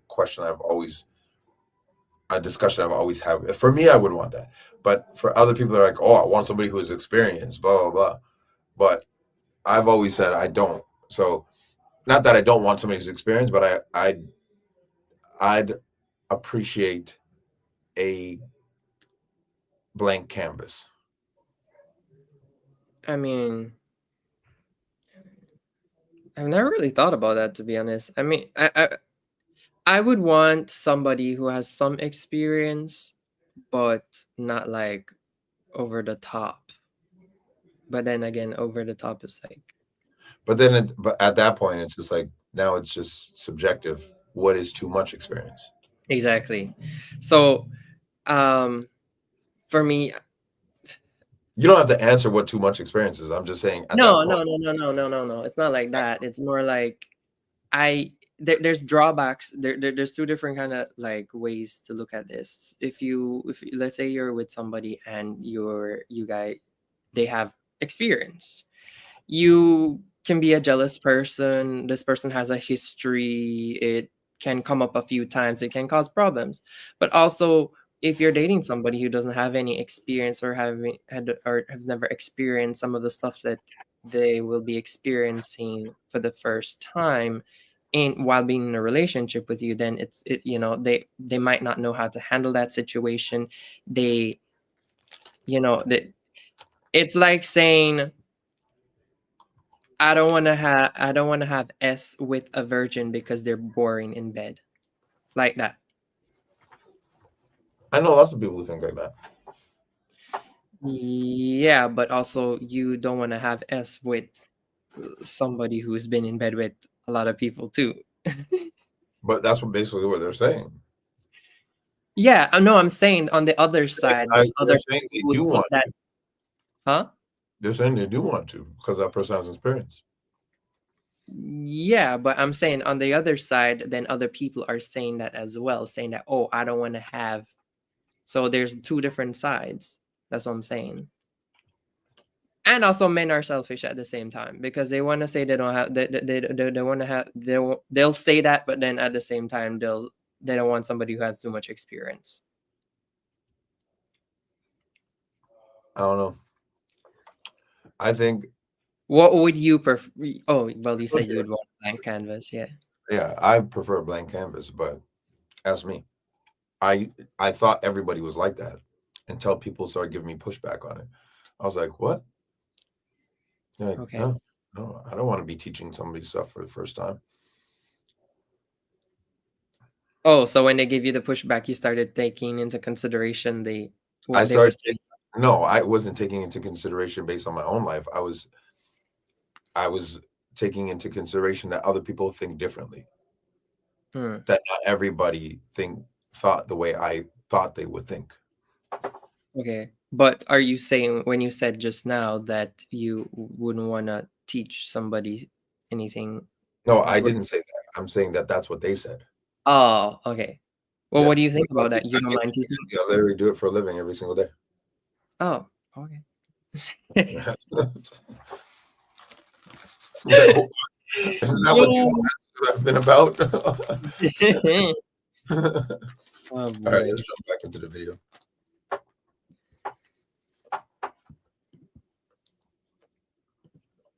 [SPEAKER 2] question a discussion I've always had. For me, I would want that, but for other people, they're like, "Oh, I want somebody who is experienced." Blah blah blah. But I've always said I don't. So. Not that I don't want somebody who's experienced, but I'd appreciate a blank canvas.
[SPEAKER 1] I mean, I've never really thought about that, to be honest. I mean, I would want somebody who has some experience, but not like over the top. But then again, over the top is like.
[SPEAKER 2] But then, but at that point, it's just like now it's just subjective. What is too much experience?
[SPEAKER 1] Exactly. So, for me,
[SPEAKER 2] you don't have to answer what too much experience is. I'm just saying.
[SPEAKER 1] No. It's not like that. It's more like there's drawbacks. There's 2 different kind of like ways to look at this. If you let's say you're with somebody and they have experience, you can be a jealous person. This person has a history. It can come up a few times. It can cause problems. But also, if you're dating somebody who doesn't have any experience or has never experienced some of the stuff that they will be experiencing for the first time, and while being in a relationship with you, then they might not know how to handle that situation. It's like saying, I don't want to have S with a virgin because they're boring in bed, like that.
[SPEAKER 2] I know lots of people who think like that.
[SPEAKER 1] Yeah, but also you don't want to have S with somebody who's been in bed with a lot of people too.
[SPEAKER 2] But that's basically what they're saying.
[SPEAKER 1] Yeah, no, I'm saying on the other side, there's other
[SPEAKER 2] saying
[SPEAKER 1] people
[SPEAKER 2] they do
[SPEAKER 1] who
[SPEAKER 2] want
[SPEAKER 1] that.
[SPEAKER 2] to.
[SPEAKER 1] Huh?
[SPEAKER 2] They're saying they do want to because that person has experience.
[SPEAKER 1] Yeah, but I'm saying on the other side, then other people are saying that as well, saying that, oh, I don't want to have. So there's 2 different sides. That's what I'm saying. And also, men are selfish at the same time because they want to say they don't have. They want to have. They'll say that, but then at the same time, they don't want somebody who has too much experience.
[SPEAKER 2] I don't know. I think.
[SPEAKER 1] What would you prefer? Oh, well, you said you would want a blank canvas, yeah.
[SPEAKER 2] Yeah, I prefer a blank canvas, but that's me. I thought everybody was like that until people started giving me pushback on it. I was like, what? Like,
[SPEAKER 1] okay.
[SPEAKER 2] No, I don't want to be teaching somebody stuff for the first time.
[SPEAKER 1] Oh, so when they gave you the pushback, you started taking into consideration
[SPEAKER 2] I
[SPEAKER 1] what they were
[SPEAKER 2] started.
[SPEAKER 1] saying.
[SPEAKER 2] No, I wasn't taking into consideration based on my own life. I was taking into consideration that other people think differently.
[SPEAKER 1] Hmm.
[SPEAKER 2] That not everybody thought the way I thought they would think.
[SPEAKER 1] Okay. But are you saying when you said just now that you wouldn't want to teach somebody anything?
[SPEAKER 2] No, I didn't say that. I'm saying that that's what they said.
[SPEAKER 1] Oh, okay. Well,
[SPEAKER 2] Yeah.
[SPEAKER 1] what do you think
[SPEAKER 2] Like,
[SPEAKER 1] about that? You don't mind teaching?
[SPEAKER 2] I literally do it for a living every single day.
[SPEAKER 1] Oh, okay.
[SPEAKER 2] Isn't that what these lives have been about?
[SPEAKER 1] Oh,
[SPEAKER 2] All
[SPEAKER 1] boy.
[SPEAKER 2] right, let's jump back into the video.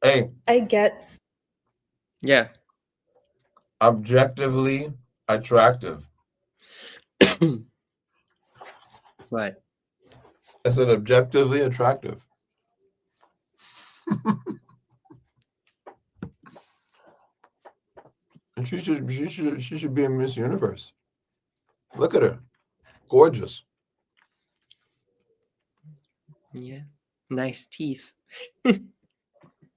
[SPEAKER 2] Hey,
[SPEAKER 3] I get
[SPEAKER 1] Yeah.
[SPEAKER 2] objectively attractive.
[SPEAKER 1] What?
[SPEAKER 2] I said objectively attractive. And she should be in Miss Universe. Look at her. Gorgeous.
[SPEAKER 1] Yeah. Nice teeth.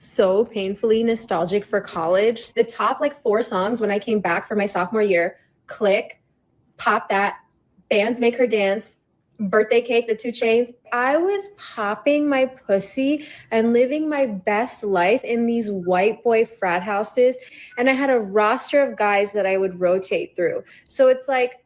[SPEAKER 3] so painfully nostalgic for college. The top like 4 songs when I came back for my sophomore year, Click, Pop That, Bands Make Her Dance, Birthday Cake, the 2 Chainz. I was popping my pussy and living my best life in these white boy frat houses. And I had a roster of guys that I would rotate through. So it's like,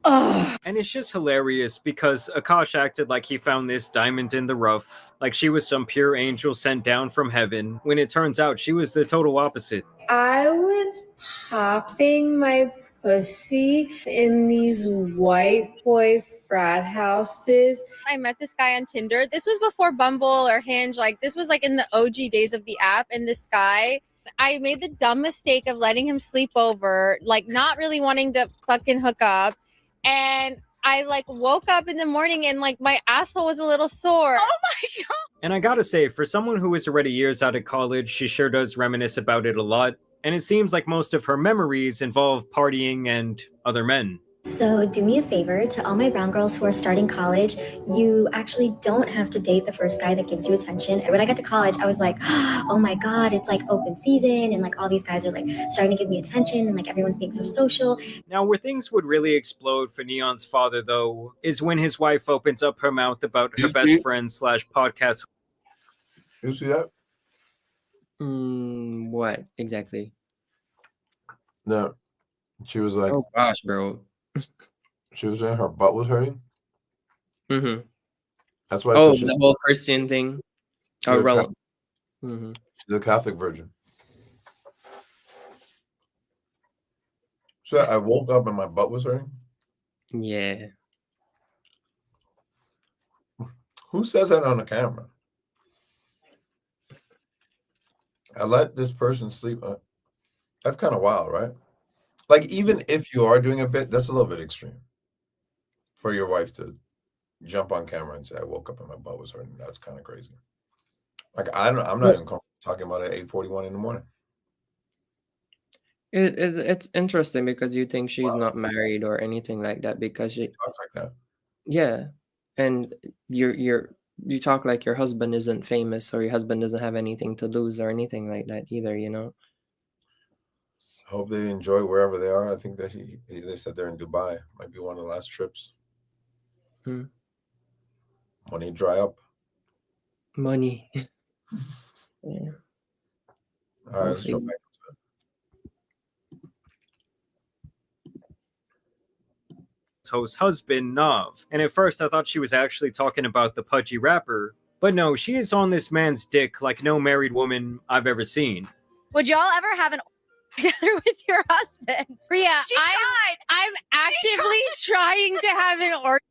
[SPEAKER 3] oh.
[SPEAKER 6] And it's just hilarious because Akash acted like he found this diamond in the rough, like she was some pure angel sent down from heaven, when it turns out she was the total opposite.
[SPEAKER 3] I was popping my pussy in these white boy frat houses.
[SPEAKER 11] I met this guy on Tinder. This was before Bumble or Hinge. Like, this was like in the OG days of the app. And this guy, I made the dumb mistake of letting him sleep over, like not really wanting to fucking hook up. And I like woke up in the morning and like my asshole was a little sore. Oh my God.
[SPEAKER 6] And I gotta say, for someone who is already years out of college, she sure does reminisce about it a lot. And it seems like most of her memories involve partying and other men.
[SPEAKER 15] So do me a favor, to all my brown girls who are starting college, you actually don't have to date the first guy that gives you attention. And when I got to college, I was like, oh my God, it's like open season and like all these guys are like starting to give me attention and like everyone's being so social.
[SPEAKER 6] Now, where things would really explode for Neon's father, though, is when his wife opens up her mouth about her best friend / podcast.
[SPEAKER 2] You see that?
[SPEAKER 1] What exactly?
[SPEAKER 2] No. She was like,
[SPEAKER 1] oh gosh, bro.
[SPEAKER 2] She was saying her butt was hurting.
[SPEAKER 1] Mm-hmm.
[SPEAKER 2] That's why.
[SPEAKER 1] Oh, the whole Christian thing. Oh,
[SPEAKER 2] Catholic.
[SPEAKER 1] Mm-hmm.
[SPEAKER 2] She's a Catholic virgin. So I woke up and my butt was hurting.
[SPEAKER 1] Yeah.
[SPEAKER 2] Who says that on the camera? I let this person sleep. That's kind of wild, right? Like, even if you are doing a bit, that's a little bit extreme for your wife to jump on camera and say, I woke up and my butt was hurting. That's kind of crazy. Like, I'm not even comfortable talking about it at 8:41 in the morning.
[SPEAKER 1] It's interesting because you think she's not married or anything like that because she
[SPEAKER 2] talks like that.
[SPEAKER 1] Yeah. And you talk like your husband isn't famous or your husband doesn't have anything to lose or anything like that either, you know?
[SPEAKER 2] I hope they enjoy wherever they are. I think that they said they're in Dubai. Might be one of the last trips. Money dry up.
[SPEAKER 1] Money. Yeah.
[SPEAKER 2] All right, let's jump back
[SPEAKER 6] Host's husband, Nav. And at first I thought she was actually talking about the pudgy rapper. But no, she is on this man's dick like no married woman I've ever seen.
[SPEAKER 10] Would y'all ever have an together with your husband?
[SPEAKER 11] Priya, I'm actively trying to have an orgy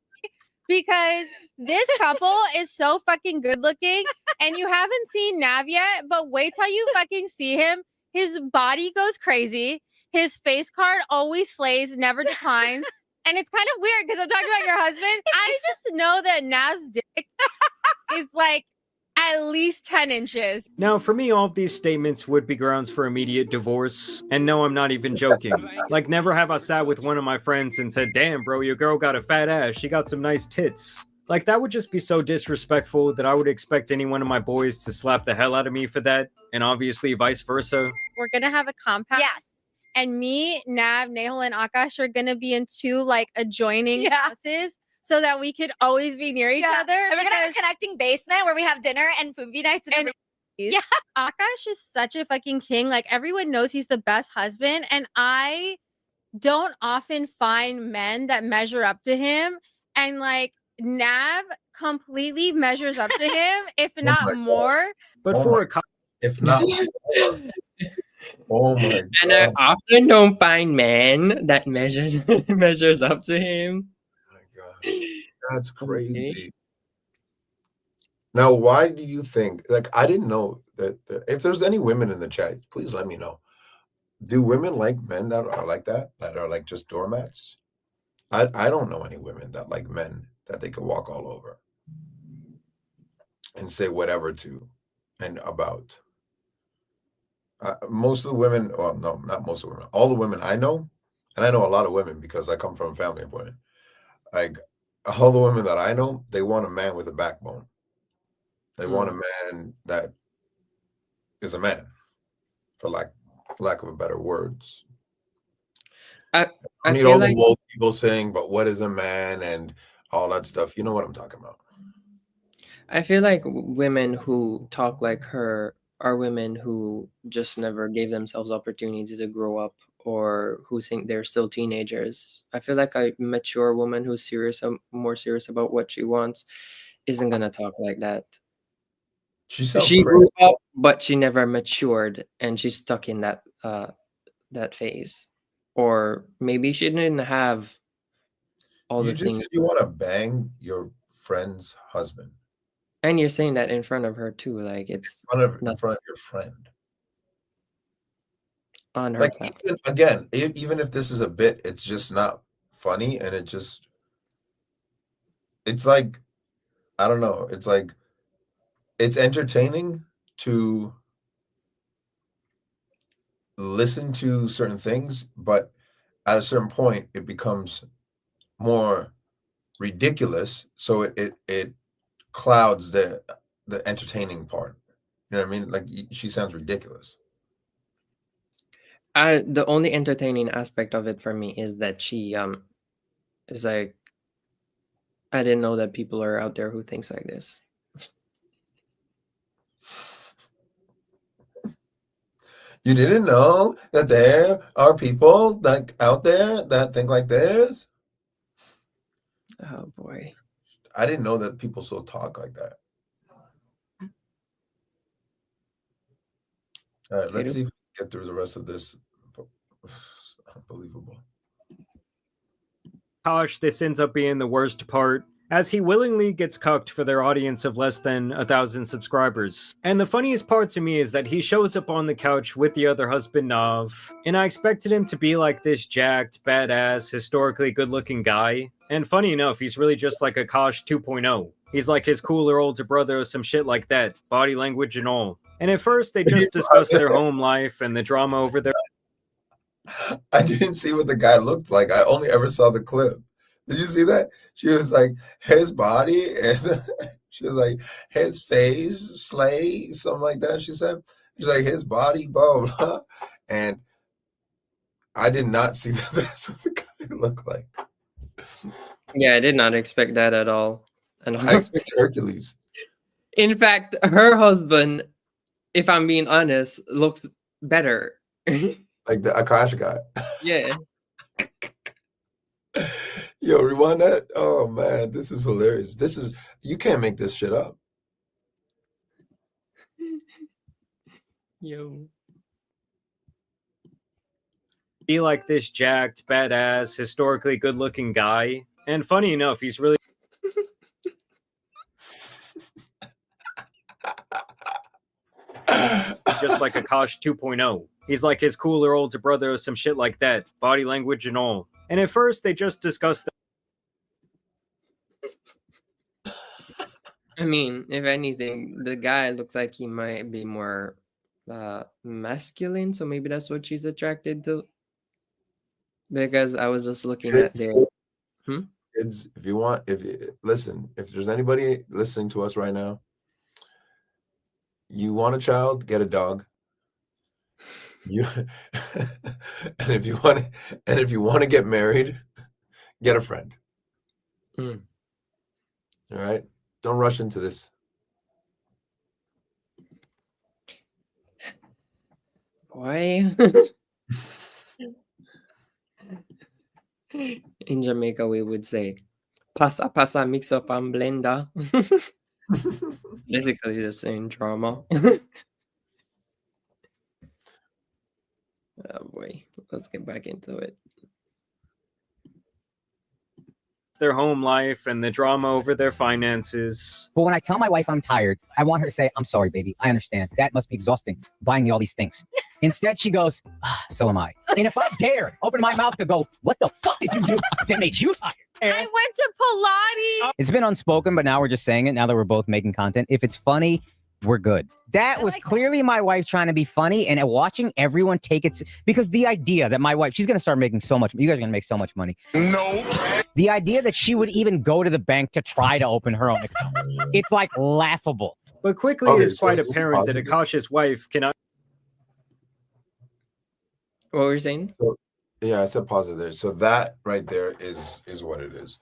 [SPEAKER 11] because this couple is so fucking good looking and you haven't seen Nav yet, but wait till you fucking see him. His body goes crazy. His face card always slays, never declines. And it's kind of weird because I'm talking about your husband. I just know that Nav's dick is like at least 10 inches.
[SPEAKER 6] Now, for me, all of these statements would be grounds for immediate divorce. And no, I'm not even joking. Like, never have I sat with one of my friends and said, damn, bro, your girl got a fat ass. She got some nice tits. Like, that would just be so disrespectful that I would expect any one of my boys to slap the hell out of me for that. And obviously, vice versa.
[SPEAKER 11] We're going to have a compound.
[SPEAKER 10] Yes.
[SPEAKER 11] And me, Nav, Nehal, and Akash are going to be in 2 like adjoining houses so that we could always be near each other.
[SPEAKER 10] And we're gonna have a connecting basement where we have dinner and movie nights. And
[SPEAKER 11] yeah, Akash is such a fucking king. Like, everyone knows he's the best husband, and I don't often find men that measure up to him. And like, Nav completely measures up to him, if not more.
[SPEAKER 6] But for a
[SPEAKER 2] if not, oh my god!
[SPEAKER 1] And I often don't find men that measures up to him.
[SPEAKER 2] That's crazy. Now, why do you think? Like, I didn't know that. If there's any women in the chat, please let me know. Do women like men that are like that? That are like just doormats? I don't know any women that like men that they could walk all over and say whatever to and about. Most of the women, well, no, not most of the women. All the women I know, and I know a lot of women because I come from a family of women. Like, all the women that I know, they want a man with a backbone. They want a man that is a man, for lack of a better words.
[SPEAKER 1] I
[SPEAKER 2] mean,
[SPEAKER 1] feel
[SPEAKER 2] all
[SPEAKER 1] like
[SPEAKER 2] the woke people saying, but what is a man and all that stuff. You know what I'm talking about.
[SPEAKER 1] I feel like women who talk like her are women who just never gave themselves opportunity to grow up, or who think they're still teenagers. I feel like a mature woman who's more serious about what she wants isn't gonna talk like that. She grew up, but she never matured, and she's stuck in that phase. Or maybe she didn't have all
[SPEAKER 2] You
[SPEAKER 1] the
[SPEAKER 2] just
[SPEAKER 1] things.
[SPEAKER 2] said you want to bang your friend's husband.
[SPEAKER 1] And you're saying that in front of her too, like it's
[SPEAKER 2] in front of your friend.
[SPEAKER 1] On her
[SPEAKER 2] Like,
[SPEAKER 1] platform.
[SPEAKER 2] even if this is a bit, it's just not funny, and it's like, I don't know. It's like, it's entertaining to listen to certain things, but at a certain point, it becomes more ridiculous. So it clouds the entertaining part. You know what I mean? Like, she sounds ridiculous.
[SPEAKER 1] The only entertaining aspect of it for me is that she is like, I didn't know that people are out there who thinks like this.
[SPEAKER 2] You didn't know that there are people like out there that think like this?
[SPEAKER 1] Oh boy.
[SPEAKER 2] I didn't know that people still talk like that. All right, let's see if we can get through the rest of this. Unbelievable.
[SPEAKER 6] Gosh, this ends up being the worst part, as he willingly gets cucked for their audience of less than 1,000 subscribers. And the funniest part to me is that he shows up on the couch with the other husband, Nav, and I expected him to be like this jacked, badass, historically good-looking guy. And funny enough, he's really just like Akash 2.0. He's like his cooler older brother or some shit like that, body language and all. And at first, they just discuss their home life and the drama over their...
[SPEAKER 2] I didn't see what the guy looked like. I only ever saw the clip. Did you see that? She was like, his body is, she was like, his face, slay, something like that, she said. She's like, his body, blah, blah. And I did not see that that's what the guy looked like.
[SPEAKER 1] Yeah, I did not expect that at all.
[SPEAKER 2] I expected Hercules.
[SPEAKER 1] In fact, her husband, if I'm being honest, looks better.
[SPEAKER 2] Like the Akash guy.
[SPEAKER 1] Yeah.
[SPEAKER 2] Yo, rewind that. Oh man, this is hilarious. You can't make this shit up.
[SPEAKER 1] Yo.
[SPEAKER 6] Be like this jacked, badass, historically good-looking guy. And funny enough, he's really... just like Akash 2.0. He's like his cooler older brother or some shit like that, body language and all. And at first, they just discussed
[SPEAKER 1] I mean, if anything, the guy looks like he might be more masculine, so maybe that's what she's attracted to. Because I was just looking at
[SPEAKER 2] Kids,
[SPEAKER 1] their
[SPEAKER 2] kids, if you want, listen, if there's anybody listening to us right now, you want a child, get a dog. You and if you want to get married, get a friend.
[SPEAKER 1] Mm.
[SPEAKER 2] All right? Don't rush into this.
[SPEAKER 1] Why? In Jamaica, we would say, pasa pasa, mix up and blender. Basically the same drama. Oh boy, let's get back into it.
[SPEAKER 6] Their home life and the drama over their finances.
[SPEAKER 7] But when I tell my wife I'm tired, I want her to say, I'm sorry, baby. I understand. That must be exhausting, buying me all these things. Instead, she goes, so am I. And if I dare open my mouth to go, what the fuck did you do that made you tired?
[SPEAKER 11] I went to Pilates.
[SPEAKER 7] It's been unspoken, but now we're just saying it now that we're both making content. If it's funny, we're good. That was clearly my wife trying to be funny and watching everyone take it. Because the idea that my wife, she's going to start making so much, you guys are going to make so much money. No. The idea that she would even go to the bank to try to open her own account, it's like laughable.
[SPEAKER 6] But quickly it's quite apparent that Akash's wife cannot.
[SPEAKER 1] What were you saying?
[SPEAKER 2] So, yeah, I said positive there. So that right there is what it is.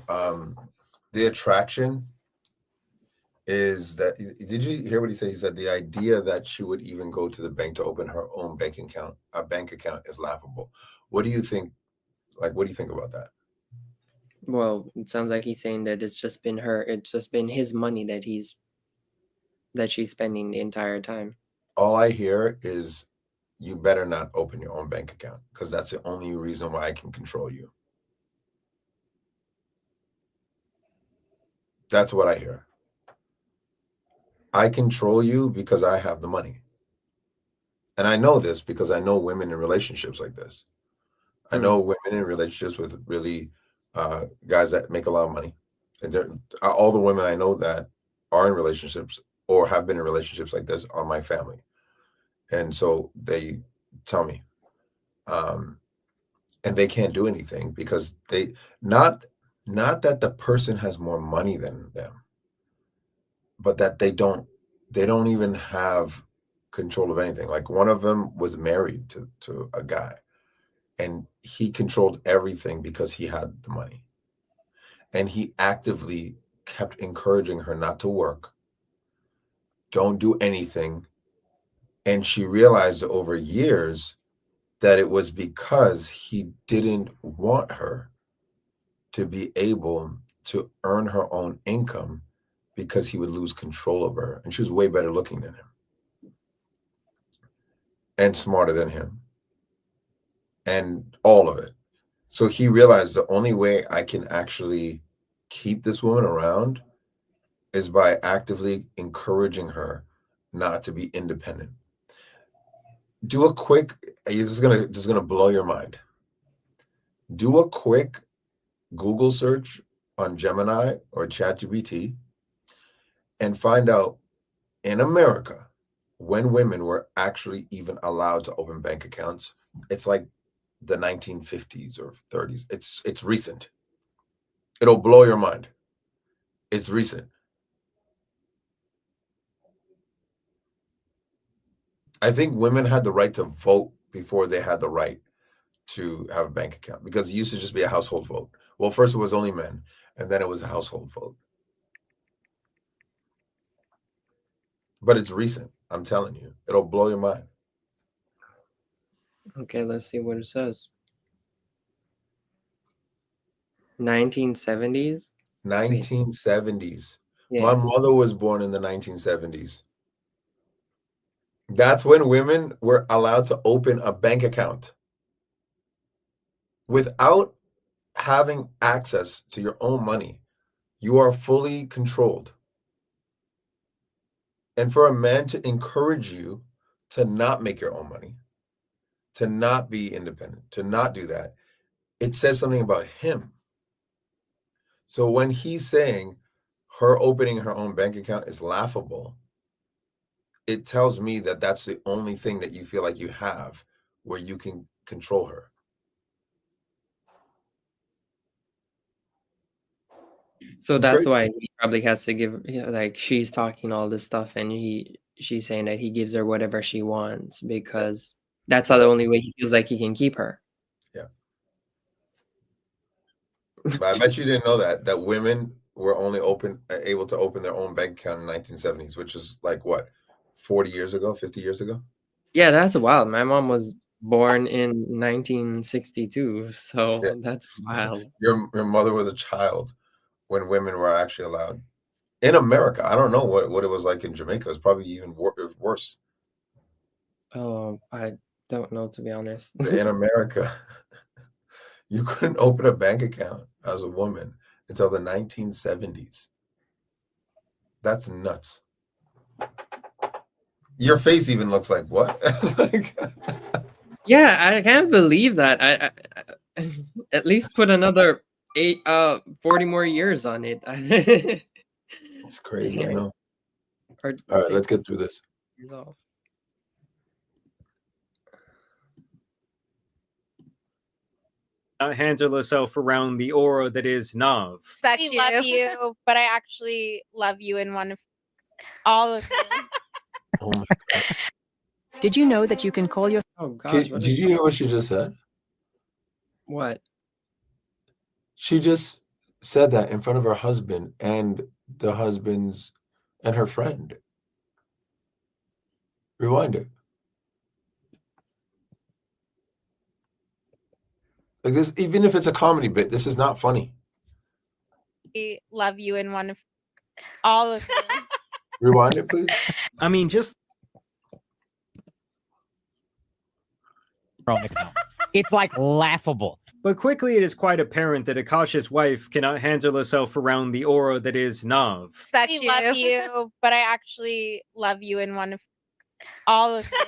[SPEAKER 2] The attraction is that, did you hear what he said? He said the idea that she would even go to the bank to open her own bank account is laughable. What do you think? Like, what do you think about that?
[SPEAKER 1] Well, it sounds like he's saying that it's just been his money that she's spending the entire time.
[SPEAKER 2] All I hear is, you better not open your own bank account, because that's the only reason why I can control you. That's what I hear. I control you because I have the money. And I know this because I know women in relationships like this. I know women in relationships with really guys that make a lot of money. And all the women I know that are in relationships or have been in relationships like this are my family. And so they tell me, and they can't do anything because they not that the person has more money than them, but that they don't even have control of anything. Like, one of them was married to a guy, and he controlled everything because he had the money, and he actively kept encouraging her not to work, don't do anything. And she realized over years that it was because he didn't want her to be able to earn her own income, because he would lose control of her. And she was way better looking than him and smarter than him and all of it. So he realized the only way I can actually keep this woman around is by actively encouraging her not to be independent. Do a quick, this is gonna blow your mind. Do a quick Google search on Gemini or ChatGPT and find out, in America, when women were actually even allowed to open bank accounts. It's like the 1950s or 30s. It's recent. It'll blow your mind. It's recent. I think women had the right to vote before they had the right to have a bank account, because it used to just be a household vote. Well, first it was only men, and then it was a household vote. But it's recent. I'm telling you, it'll blow your mind.
[SPEAKER 1] Okay, let's see what it says. 1970s?
[SPEAKER 2] 1970s.
[SPEAKER 1] Yeah.
[SPEAKER 2] My mother was born in the 1970s. That's when women were allowed to open a bank account without having access to your own money. You are fully controlled. And for a man to encourage you to not make your own money, to not be independent, to not do that, it says something about him. So when he's saying her opening her own bank account is laughable, it tells me that that's the only thing that you feel like you have where you can control her.
[SPEAKER 1] So
[SPEAKER 2] It's
[SPEAKER 1] that's
[SPEAKER 2] crazy.
[SPEAKER 1] why he probably has to give, like, she's talking all this stuff and she's saying that he gives her whatever she wants because that's the only way he feels like he can keep her.
[SPEAKER 2] Yeah. But I bet you didn't know that women were only able to open their own bank account in the 1970s, which is like what, 40 years ago, 50 years ago?
[SPEAKER 1] Yeah, that's wild. My mom was born in 1962, so
[SPEAKER 2] Yeah.
[SPEAKER 1] that's wild.
[SPEAKER 2] Your mother was a child when women were actually allowed in America. I don't know what it was like in Jamaica. It's probably even worse.
[SPEAKER 1] Oh, I don't know, to be honest.
[SPEAKER 2] In America, you couldn't open a bank account as a woman until the 1970s. That's nuts. Your face even looks like what?
[SPEAKER 1] Yeah, I can't believe that. I at least put another 40 more years on it.
[SPEAKER 2] It's crazy, I
[SPEAKER 1] Damn.
[SPEAKER 2] know.
[SPEAKER 1] Or
[SPEAKER 2] All right, let's get through this.
[SPEAKER 1] years off.
[SPEAKER 6] Handle herself around the aura that is Nav.
[SPEAKER 11] That we love you, but I actually love you in one of all of you.
[SPEAKER 2] Oh my God.
[SPEAKER 16] Did you know that you can call your...
[SPEAKER 1] Oh gosh, what
[SPEAKER 2] Did you hear what she just said?
[SPEAKER 1] What?
[SPEAKER 2] She just said that in front of her husband and the husband's and her friend. Rewind it. Like this, even if it's a comedy bit, this is not funny.
[SPEAKER 11] We love you in one of all of you.
[SPEAKER 2] Rewind it, please.
[SPEAKER 6] I mean, just
[SPEAKER 7] It's like laughable.
[SPEAKER 6] But quickly it is quite apparent that Akasha's wife cannot handle herself around the aura that is Nav.
[SPEAKER 11] That we love you, but I actually love you in one of all of you.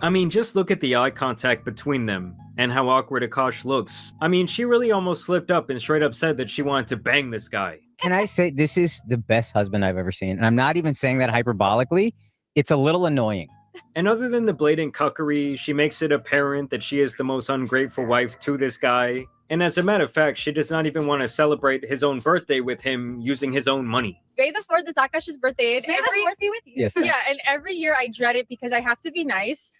[SPEAKER 6] I mean, just look at the eye contact between them and how awkward Akash looks. I mean, she really almost slipped up and straight up said that she wanted to bang this guy.
[SPEAKER 7] Can I say this is the best husband I've ever seen? And I'm not even saying that hyperbolically. It's a little annoying.
[SPEAKER 6] And other than the blatant cuckery, she makes it apparent that she is the most ungrateful wife to this guy. And as a matter of fact, she does not even want to celebrate his own birthday with him using his own money.
[SPEAKER 11] May the 4th is Akash's birthday. And
[SPEAKER 10] May the 4th be with you.
[SPEAKER 7] Yes.
[SPEAKER 11] Yeah, and every year I dread it because I have to be nice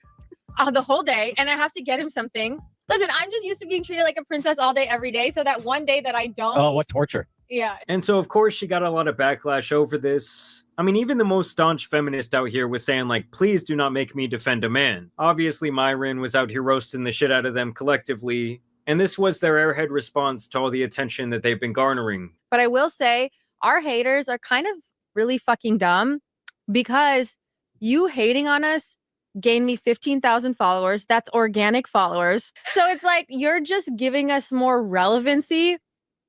[SPEAKER 11] the whole day and I have to get him something. Listen, I'm just used to being treated like a princess all day, every day. So that one day that I don't.
[SPEAKER 7] Oh, what torture.
[SPEAKER 11] Yeah.
[SPEAKER 6] And so, of course, she got a lot of backlash over this. I mean, even the most staunch feminist out here was saying, like, please do not make me defend a man. Obviously, Myron was out here roasting the shit out of them collectively. And this was their airhead response to all the attention that they've been garnering.
[SPEAKER 11] But I will say, our haters are kind of really fucking dumb because you hating on us gained me 15,000 followers. That's organic followers. So it's like, you're just giving us more relevancy.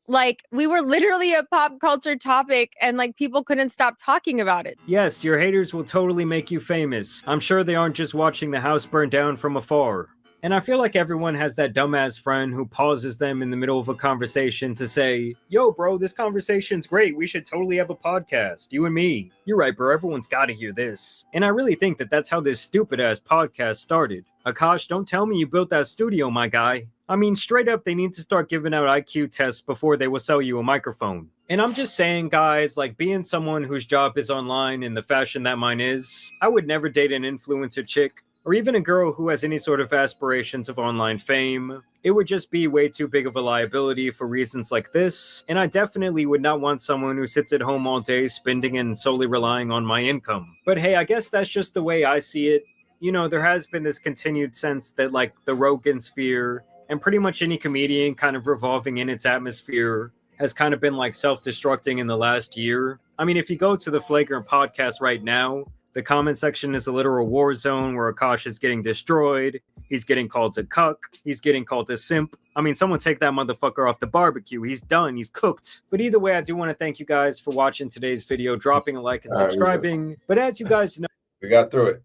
[SPEAKER 11] Like, we were literally a pop culture topic and like people couldn't stop talking about it.
[SPEAKER 6] Yes, your haters will totally make you famous. I'm sure they aren't just watching the house burn down from afar. And I feel like everyone has that dumbass friend who pauses them in the middle of a conversation to say, yo, bro, this conversation's great. We should totally have a podcast. You and me. You're right, bro. Everyone's got to hear this. And I really think that that's how this stupid-ass podcast started. Akash, don't tell me you built that studio, my guy. I mean, straight up, they need to start giving out IQ tests before they will sell you a microphone. And I'm just saying, guys, like being someone whose job is online in the fashion that mine is, I would never date an influencer chick or even a girl who has any sort of aspirations of online fame. It would just be way too big of a liability for reasons like this, and I definitely would not want someone who sits at home all day spending and solely relying on my income. But hey, I guess that's just the way I see it. You know, there has been this continued sense that like the Rogan sphere and pretty much any comedian kind of revolving in its atmosphere has kind of been like self-destructing in the last year. I mean, if you go to the Flagrant podcast right now, the comment section is a literal war zone where Akash is getting destroyed. He's getting called a cuck. He's getting called a simp. I mean, someone take that motherfucker off the barbecue. He's done. He's cooked. But either way, I do want to thank you guys for watching today's video, dropping a like and subscribing. But as you guys know,
[SPEAKER 2] we got through it.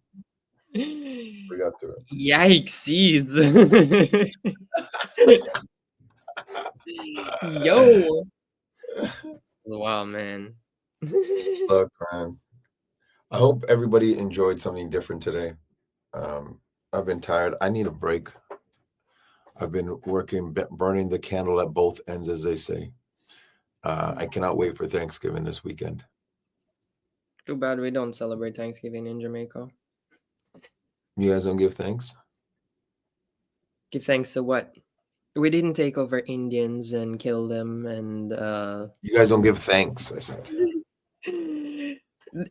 [SPEAKER 2] We got through it.
[SPEAKER 1] Yikesies. Yo. Wow, man.
[SPEAKER 2] Look, man. I hope everybody enjoyed something different today. I've been tired. I need a break. I've been working, burning the candle at both ends, as they say. I cannot wait for Thanksgiving this weekend.
[SPEAKER 1] Too bad we don't celebrate Thanksgiving in Jamaica.
[SPEAKER 2] You guys don't give thanks?
[SPEAKER 1] Give thanks to what? We didn't take over Indians and kill them, and
[SPEAKER 2] You guys don't give thanks, I said.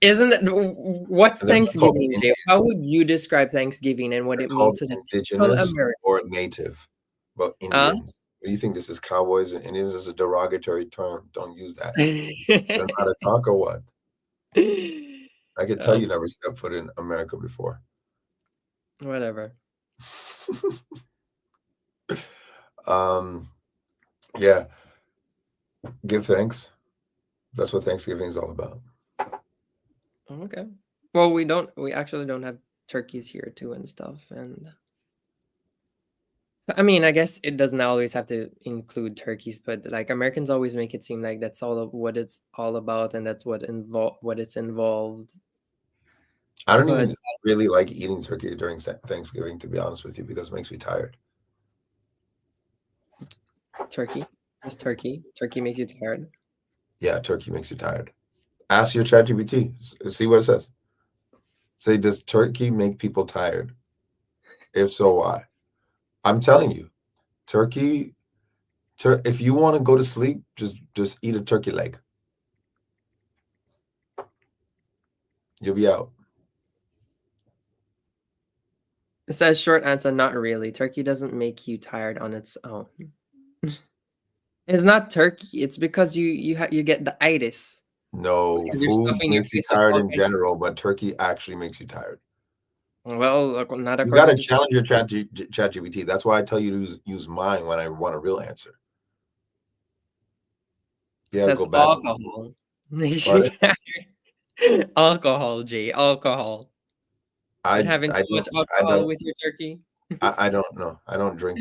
[SPEAKER 1] Isn't it what's
[SPEAKER 2] And they're not called
[SPEAKER 1] Thanksgiving Day? How would you describe Thanksgiving and what
[SPEAKER 2] They're
[SPEAKER 1] it means
[SPEAKER 2] called
[SPEAKER 1] to the typical
[SPEAKER 2] indigenous
[SPEAKER 1] American?
[SPEAKER 2] or native, but Indians. What do you think? This is cowboys and Indians? This is a derogatory term. Don't use that. You don't know how to talk or what? I can tell you never stepped foot in America before.
[SPEAKER 1] Whatever.
[SPEAKER 2] Yeah. Give thanks. That's what Thanksgiving is all about.
[SPEAKER 1] Okay. Well, we actually don't have turkeys here too and stuff, and I mean, I guess it doesn't always have to include turkeys, but like Americans always make it seem like that's all of what it's all about, and that's what it's involved.
[SPEAKER 2] I don't
[SPEAKER 1] But
[SPEAKER 2] even really like eating turkey during Thanksgiving, to be honest with you, because it makes me tired.
[SPEAKER 1] turkey, just turkey. Turkey makes you tired.
[SPEAKER 2] Yeah, turkey makes you tired. Ask your ChatGPT. See what it says. Say, does turkey make people tired? If so, why? I'm telling you, turkey. If you want to go to sleep, just eat a turkey leg. You'll be out.
[SPEAKER 1] It says short answer, not really. Turkey doesn't make you tired on its own. It's not turkey. It's because you get the itis.
[SPEAKER 2] No,
[SPEAKER 1] Because you're
[SPEAKER 2] food
[SPEAKER 1] stuffing your
[SPEAKER 2] makes you
[SPEAKER 1] face with
[SPEAKER 2] tired
[SPEAKER 1] all
[SPEAKER 2] in
[SPEAKER 1] kinds of-
[SPEAKER 2] general, but turkey actually makes you tired.
[SPEAKER 1] Well, not
[SPEAKER 2] You got to
[SPEAKER 1] according to
[SPEAKER 2] challenge your ChatGPT. That's why I tell you to use mine when I want a real answer. You got to
[SPEAKER 1] says
[SPEAKER 2] go back.
[SPEAKER 1] alcohol. Makes you
[SPEAKER 2] Pardon?
[SPEAKER 1] tired. Alcohol, Jay. Alcohol.
[SPEAKER 2] I
[SPEAKER 1] Having too much alcohol with your turkey.
[SPEAKER 2] I don't know. I don't drink.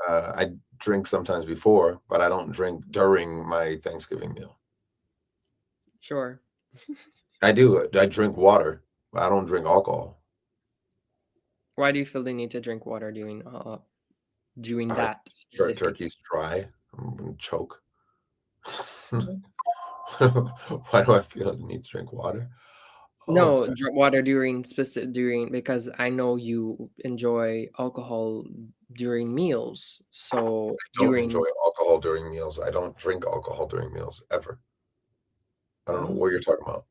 [SPEAKER 2] I drink sometimes before, but I don't drink during my Thanksgiving meal.
[SPEAKER 1] Sure.
[SPEAKER 2] I do. I drink water, but I don't drink alcohol.
[SPEAKER 1] Why do you feel the need to drink water during that specific?
[SPEAKER 2] Turkey's dry. I'm gonna choke. Why do I feel the need to drink water?
[SPEAKER 1] No, drink water during because I know you enjoy alcohol during meals. So
[SPEAKER 2] I don't enjoy alcohol during meals. I don't drink alcohol during meals ever. I don't know what you're talking about.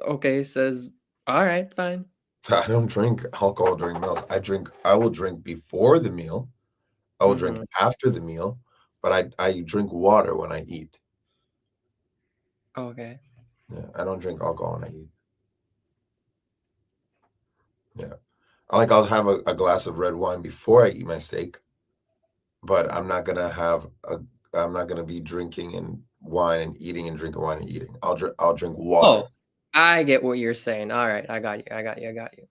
[SPEAKER 1] Okay, says all right, fine.
[SPEAKER 2] I don't drink alcohol during meals. I will drink before the meal. I will drink after the meal, but I drink water when I eat.
[SPEAKER 1] Okay.
[SPEAKER 2] Yeah, I don't drink alcohol when I eat. Yeah. I'll have a glass of red wine before I eat my steak, but I'm not gonna be drinking and wine and eating and drinking wine and eating. I'll drink water.
[SPEAKER 1] Oh, I get what you're saying. All right, I got you.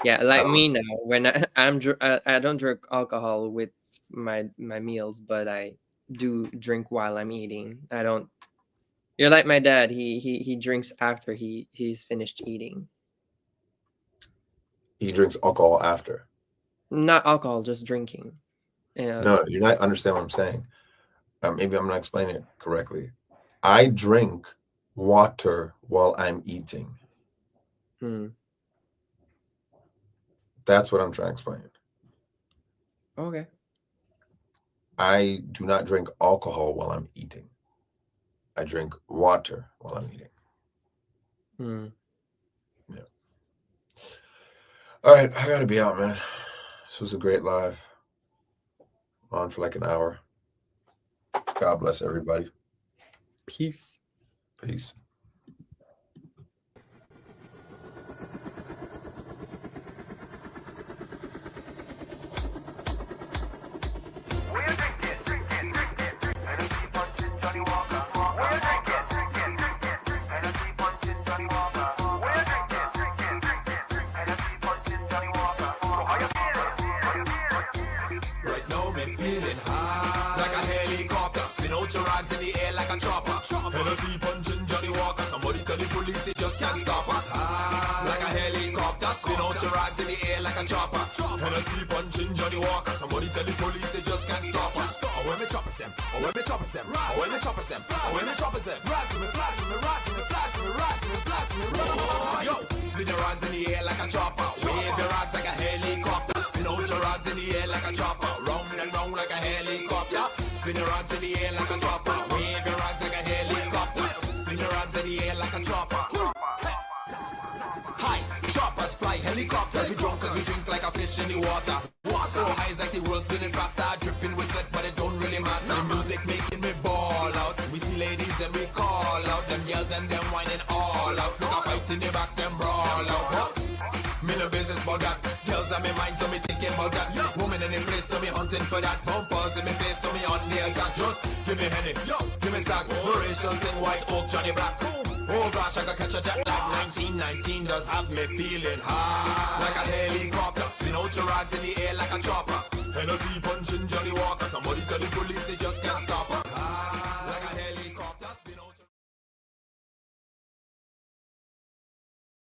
[SPEAKER 1] Yeah, like me now. When I don't drink alcohol with my meals, but I do drink while I'm eating. I don't. You're like my dad. He drinks after he's finished eating.
[SPEAKER 2] He drinks alcohol after.
[SPEAKER 1] Not alcohol, just drinking.
[SPEAKER 2] No, you're not understand what I'm saying. Maybe I'm not explaining it correctly. I drink water while I'm eating. That's what I'm trying to explain.
[SPEAKER 1] Okay.
[SPEAKER 2] I do not drink alcohol while I'm eating. I drink water while I'm eating. Yeah. All right, I gotta be out, man. This was a great live. On for like an hour. God bless everybody.
[SPEAKER 1] Peace.
[SPEAKER 2] Peace.
[SPEAKER 17] Feeling high, like a helicopter, spin out your rags in the air like a chopper. Hennessy tell the police they just can't stop us. Like a helicopter, spin out your rags in the air like a chopper. Hennessy punching Johnny Walker. Somebody tell the police they just can't stop us. Oh, when me choppers them, oh, when me choppers them, oh, when me choppers them, oh, when me choppers them. Rags to me, flags to me, rags to me, flags to me, rags to me, flags to me. Yo, spin your rags in the air like a chopper. Wave your rags like a helicopter. Spin out your rags in the air like a chopper. Round and round like a helicopter. Spin your rags in the air like a chopper. Wave your rags like a helicopter. Spin your rags in the air like a chopper. Hi, choppers fly, helicopters. We drunk cause we drink like a fish in the water. So high is like the world spinning faster. Dripping with sweat but it don't really matter. The music making me ball out. We see ladies and we call out. Them girls and them whining all out. Look a fight in the back, them brawl out. What? Me no business about that. Girls on me mind so me thinking about that. Woman in the place so me hunting for that. Bumpers in me face so me on the attack. Just give me Henny, yo, give me Stag. Racial thing, White Oak, Johnny Black. Oh gosh, I gotta catch a jet lag. 1919 does have me feeling high. Like a helicopter, spin out your rags in the air like a chopper. Hennessy punching Johnny Walker. Somebody